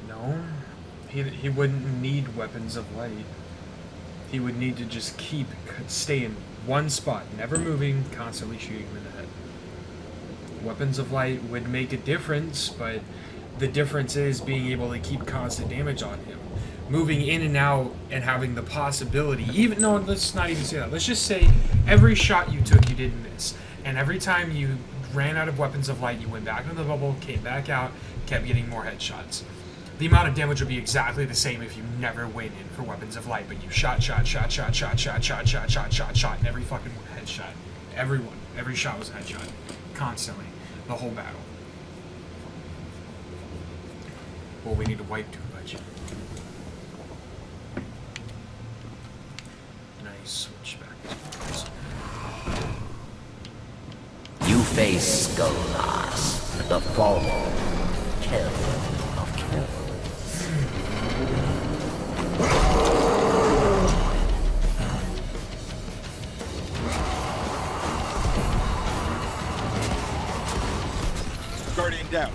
No, he wouldn't need weapons of light. He would need to just stay in one spot, never moving, constantly shooting him in the head. Weapons of light would make a difference, but the difference is being able to keep constant damage on him. Moving in and out and having the possibility, let's not even say that. Let's just say every shot you took, you didn't miss. And every time you ran out of weapons of light, you went back into the bubble, came back out, kept getting more headshots. The amount of damage would be exactly the same if you never went in for weapons of light, but you shot, and every fucking headshot. Every shot was a headshot. Constantly. The whole battle. Well, we need to wipe too much. Nice. Switch back.
You face Skullglass, the fall kill of kills.
Guardian down.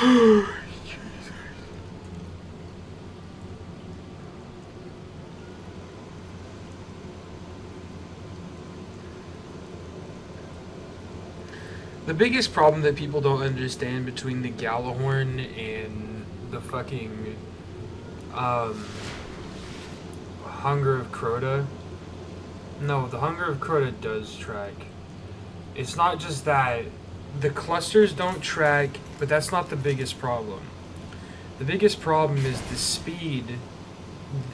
The biggest problem that people don't understand between the Gjallarhorn and the fucking Hunger of Crota. No, the Hunger of Crota does track. It's not just that the clusters don't track, but that's not the biggest problem. The biggest problem is the speed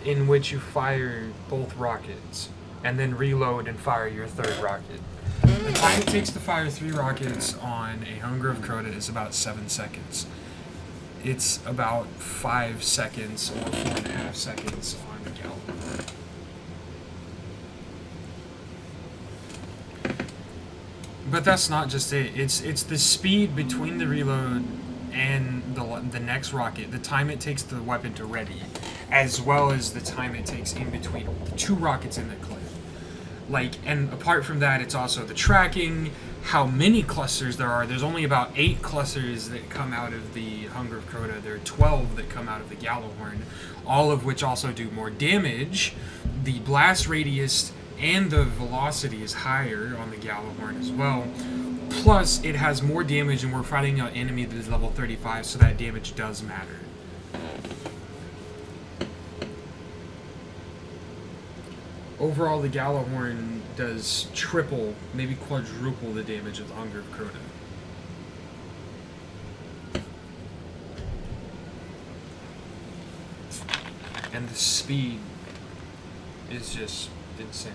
in which you fire both rockets and then reload and fire your third rocket. The time it takes to fire 3 rockets on a Hunger of Crota is about 7 seconds. It's about 5 seconds or 4.5 seconds on Gjallarhorn. But that's not just it. It's the speed between the reload and the next rocket, the time it takes the weapon to ready, as well as the time it takes in between the 2 rockets in the clip. Like, and apart from that, it's also the tracking, how many clusters there are. There's only about 8 clusters that come out of the Hunger of Crota. There are 12 that come out of the Gjallarhorn, all of which also do more damage. The blast radius and the velocity is higher on the Gjallarhorn as well. Plus, it has more damage, and we're fighting an enemy that is level 35, so that damage does matter. Overall, the Gjallarhorn does triple, maybe quadruple the damage of the Hunger of Crota. And the speed is just insane.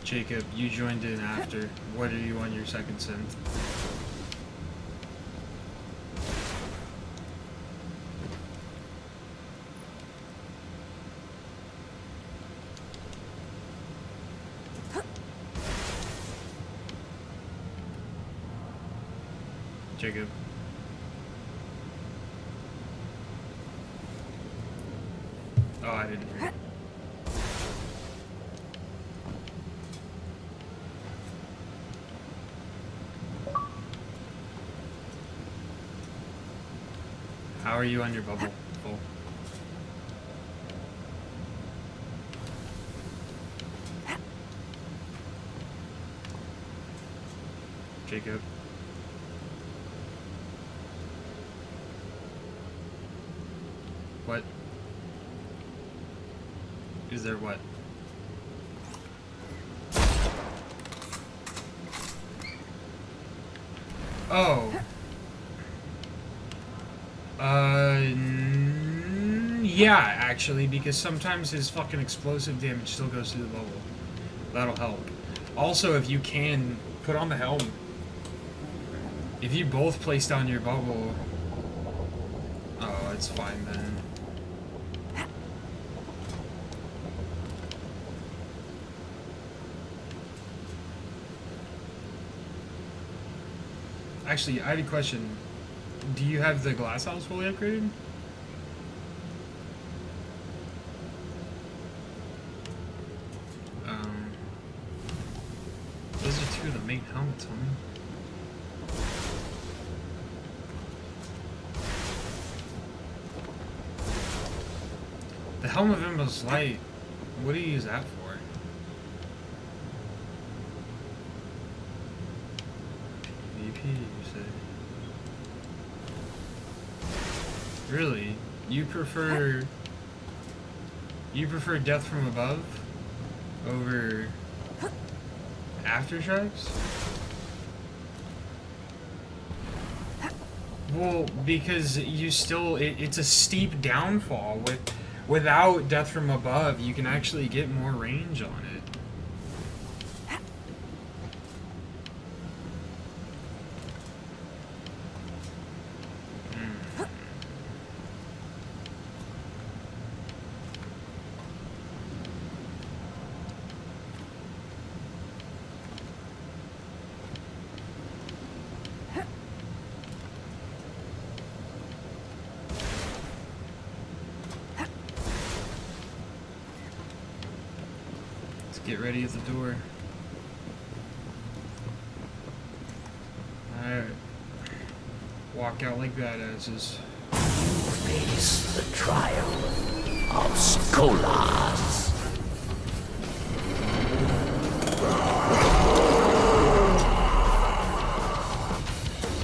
Jacob, you joined in after. What are you on your second synth? Jacob. Oh, I didn't hear. How are you on your bubble? Full.
Jacob. What? Is there what? Oh. Yeah, actually, because sometimes his fucking explosive damage still goes through the bubble. That'll help. Also, if you can, put on the helm. If you both place down your bubble... Oh, it's fine then. Actually, I had a question. Do you have the glass house fully upgraded? Those are two of the main helmets, homie. The Helm of Endless Light, what do you use that for? PvP, you say? Really? You prefer Death from Above over Aftershocks? Well, because you still it's a steep downfall. Without Death from Above, you can actually get more range on it. Get ready at the door. Alright. Walk out like badasses.
Face the trial of Skolas.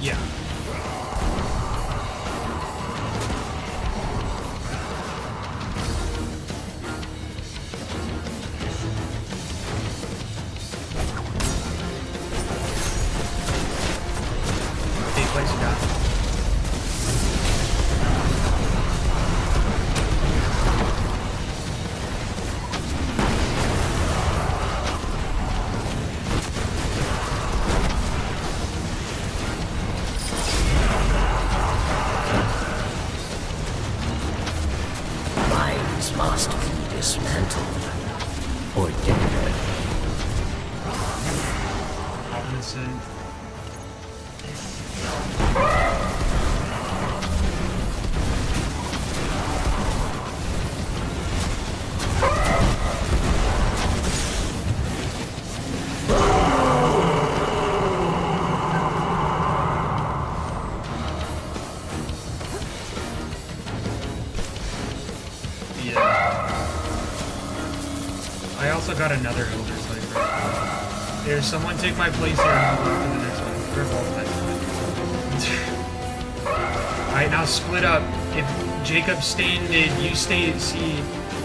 Yeah. Place it down.
Minds must be dismantled or dead.
Robinson. I also got another Elder Slicer. Here, someone take my place here and I'll go to the next one. Or both next one. Alright, now split up. If Jacob's stay in mid, you stay at C,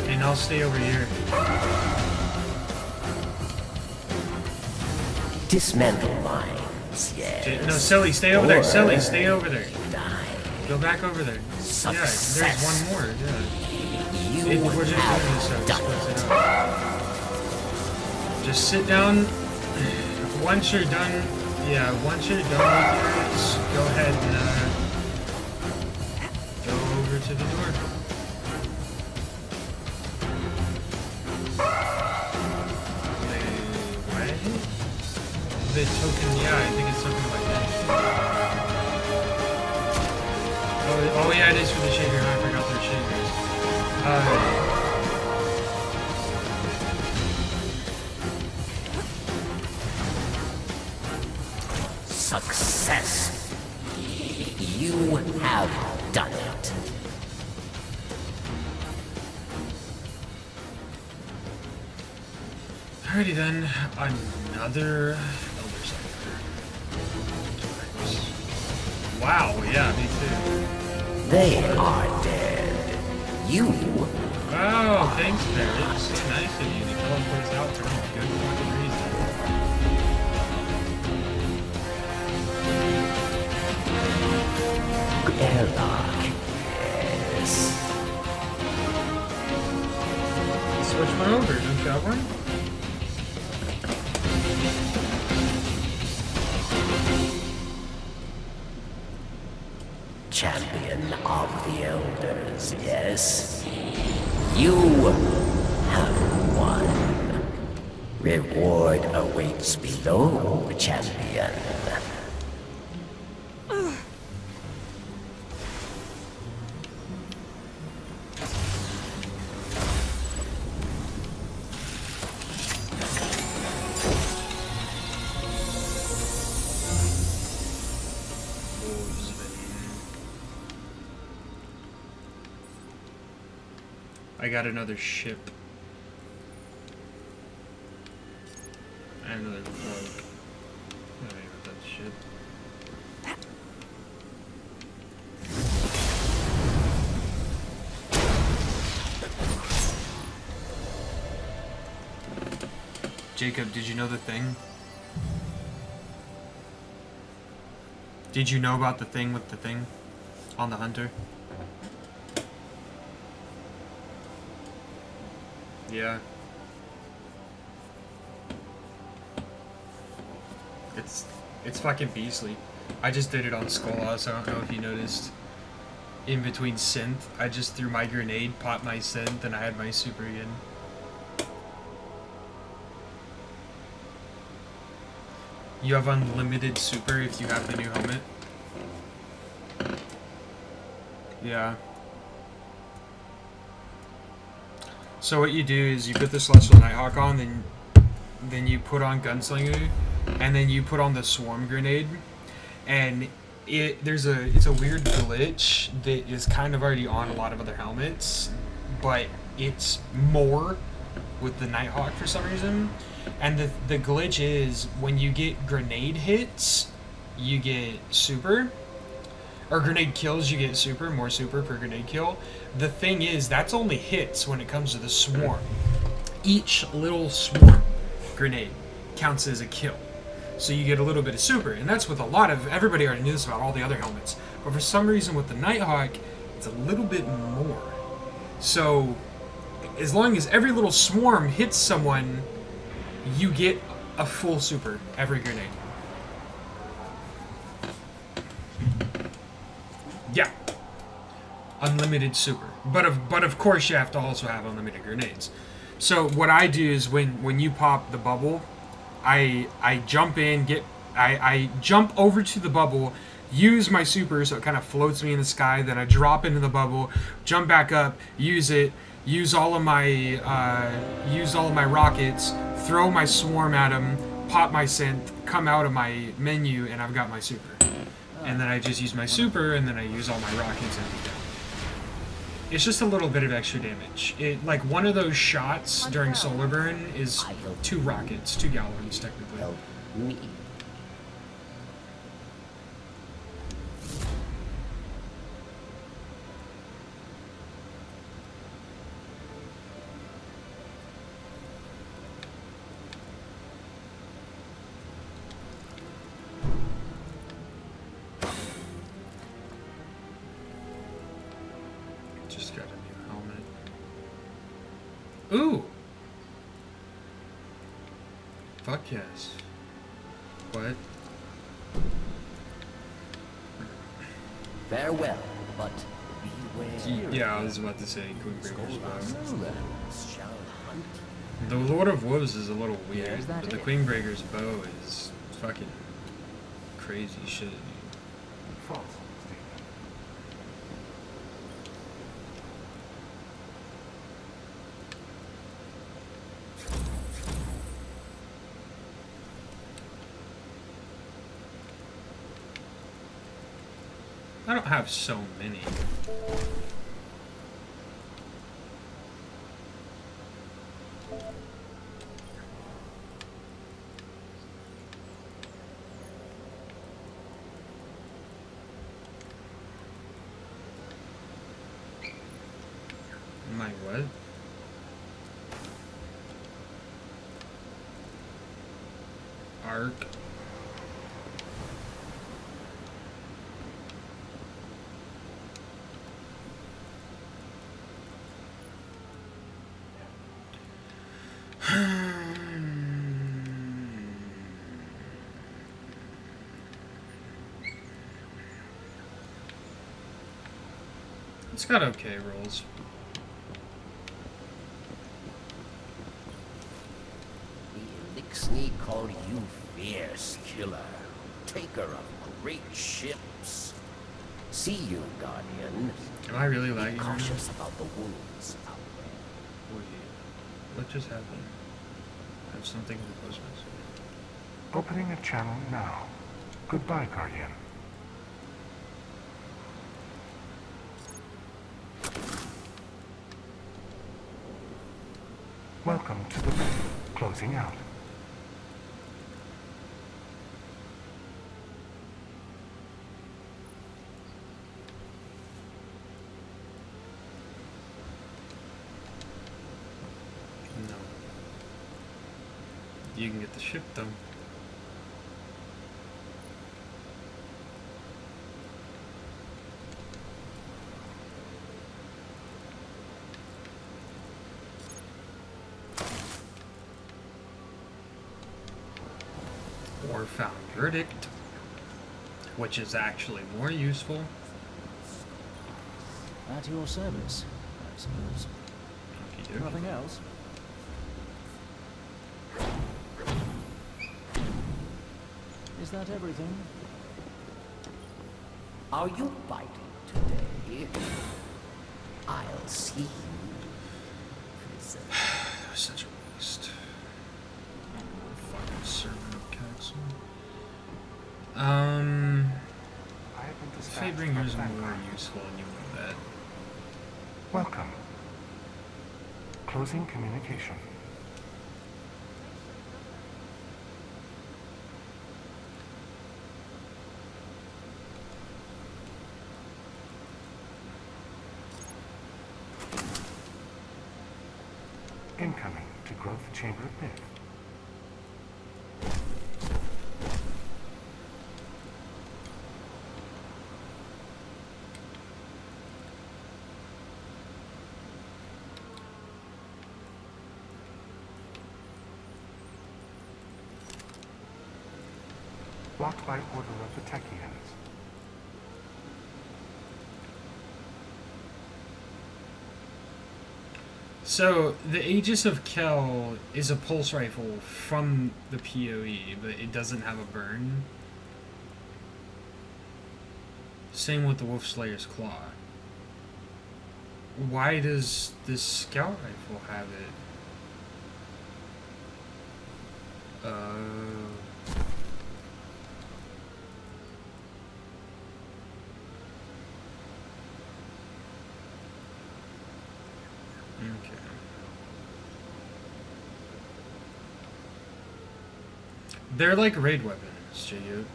and I'll stay over here.
Dismantle minds, yes.
No, Silly, stay over there.
Or
Silly, stay over there.
die.
Go back over there.
Success.
Yeah, there's one more, yeah.
You
We're just
have
doing this,
done
splits
it.
it up. Just sit down. Once you're done, yeah, once you're done with yours, go ahead and go over to the door. Wait, what? The token, yeah, I think it's something like that. Oh yeah, it is for the shaker. I forgot they're shakers.
Success. You have done it.
Alrighty then, another Elder Slicer. Wow, yeah, me too.
They are dead. You
Oh, thanks, Barrett. It's so nice of you to teleport us out for no good fucking reason.
airlock. Yes.
Switch one over, don't you have one?
Champion of the Elders, yes. You have won. Reward awaits below, champion.
I got another ship. And another boat. I don't even know that ship. Jacob, did you know the thing? Did you know about the thing with the thing on the hunter? Yeah. It's fucking beastly. I just did it on Skolas, I don't know if you noticed. In between synth, I just threw my grenade, popped my synth, and I had my super again. You have unlimited super if you have the new helmet. Yeah. So what you do is you put the Celestial Nighthawk on, then you put on Gunslinger, and then you put on the Swarm Grenade, and it's a weird glitch that is kind of already on a lot of other helmets, but it's more with the Nighthawk for some reason. And the glitch is when you get grenade hits, you get super. Or grenade kills, you get super, more super per grenade kill. The thing is, that's only hits when it comes to the swarm. Each little swarm grenade counts as a kill. So you get a little bit of super, and that's with a lot of, everybody already knew this about all the other helmets. But for some reason with the Nighthawk, it's a little bit more. So, as long as every little swarm hits someone, you get a full super every grenade. Yeah. Unlimited super. But of course you have to also have unlimited grenades. So what I do is when you pop the bubble, I jump in, I jump over to the bubble, use my super so it kind of floats me in the sky, then I drop into the bubble, jump back up, use it, use all of my rockets, throw my swarm at them, pop my synth, come out of my menu, and I've got my super. And then I just use my super, and then I use all my rockets and I'm done. It's just a little bit of extra damage. Like one of those shots during Solar Burn is 2 rockets, 2 Galvins technically.
Help me.
Just got a new helmet. Ooh! Fuck yes. What?
Farewell, but beware.
Yeah, I was about to say Queenbreaker's bow.
Humans shall hunt.
The Lord of Wolves is a little weird, but the Queenbreaker's bow is fucking crazy shit. I don't have so many. My what? Arc. It's got okay rolls.
The Elixni call you fierce killer, taker of great ships. See you, Guardian.
Am I really
Be
lagging? right now?
cautious about the wounds out there.
Wait, what just happened? I have something in the postmaster.
Opening a channel now. Goodbye, Guardian. Welcome to the bay. Closing out.
No. You can get the ship though. Or found verdict, which is actually more useful.
At your service, I suppose.
Okey-dokey.
Nothing else? Is that everything?
Are you fighting today? I'll see you.
Such a waste. Fucking servant capsule.
I have been dispatched
Fatebringer is
by
more
Vanguard.
useful, and you know that.
Welcome. Closing communication. Incoming to Growth Chamber Pit. Blocked by order of the Techians.
So, the Aegis of Kel is a pulse rifle from the PoE, but it doesn't have a burn. Same with the Wolf Slayer's Claw. Why does this scout rifle have it? Okay. They're like raid weapons, Jayu.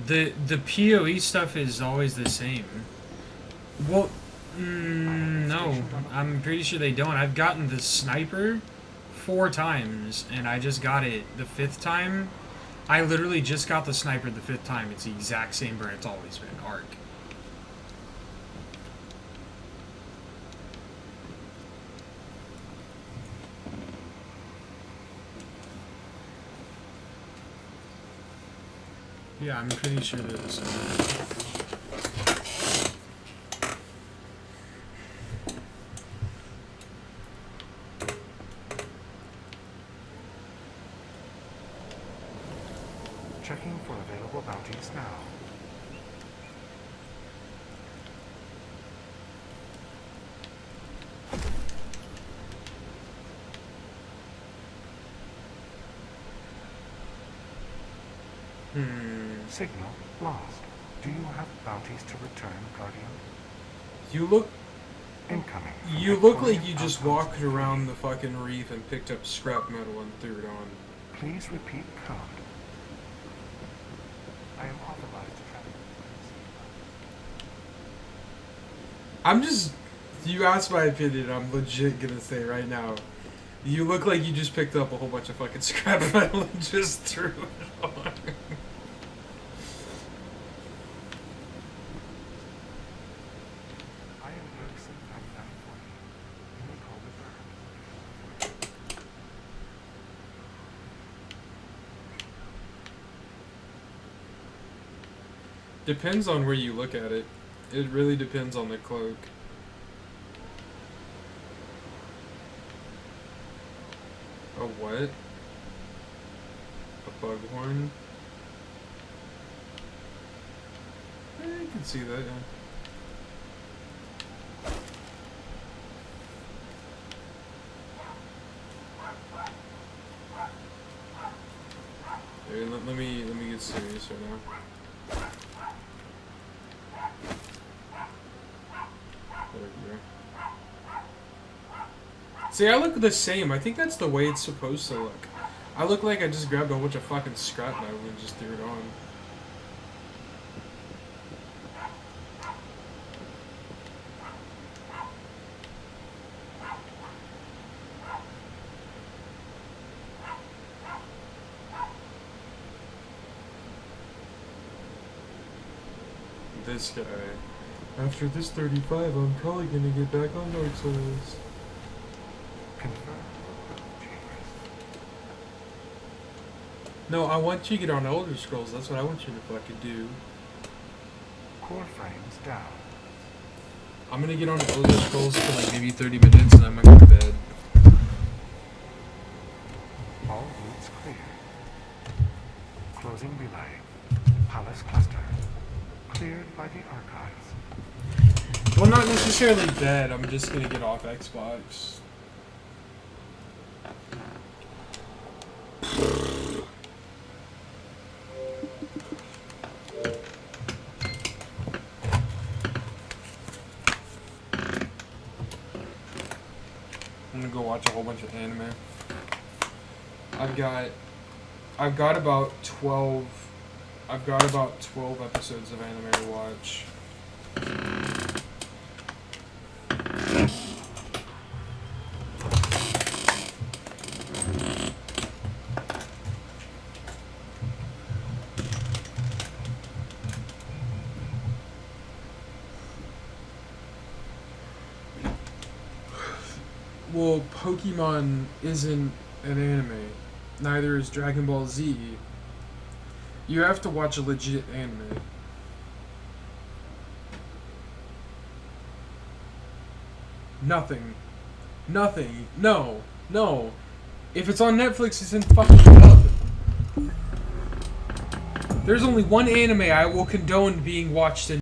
The PoE stuff is always the same. Well, no, I'm pretty sure they don't. I've gotten the sniper 4 times, and I just got it the 5th time. I literally just got the sniper the 5th time. It's the exact same burn it's always been, arc. Yeah, I'm pretty sure they're the same.
Checking for available bounties now. Signal lost. Do you have bounties to return, Guardian?
You look
Incoming.
You look like you just walked around the fucking reef and picked up scrap metal and threw it on.
Please repeat code. I am authorized to travel.
I'm just You asked my opinion, I'm legit gonna say right now. You look like you just picked up a whole bunch of fucking scrap metal and just threw it on.
I am Erickson 9940. You may call me Bird.
Depends on where you look at it. It really depends on the cloak. A what? A bughorn? I can see that, yeah. Hey, let me get serious right now. There we go. See, I look the same. I think that's the way it's supposed to look. I look like I just grabbed a bunch of fucking scrap metal and just threw it on. This guy. After this 35, I'm probably gonna get back on Dark Souls.
Confirm.
No, I want you to get on Elder Scrolls. That's what I want you to fucking do.
Core frames down.
I'm gonna get on Elder Scrolls for like maybe 30 minutes and I'm gonna go to bed.
All routes clear. Closing relay. Palace cluster. Cleared by the archives.
Well, not necessarily dead. I'm just gonna get off Xbox. I'm gonna go watch a whole bunch of anime. I've got about 12 episodes of anime to watch. Well, Pokemon isn't an anime. Neither is Dragon Ball Z. You have to watch a legit anime. Nothing. Nothing. No. No. If it's on Netflix, it's in fucking dub. There's only one anime I will condone being watched in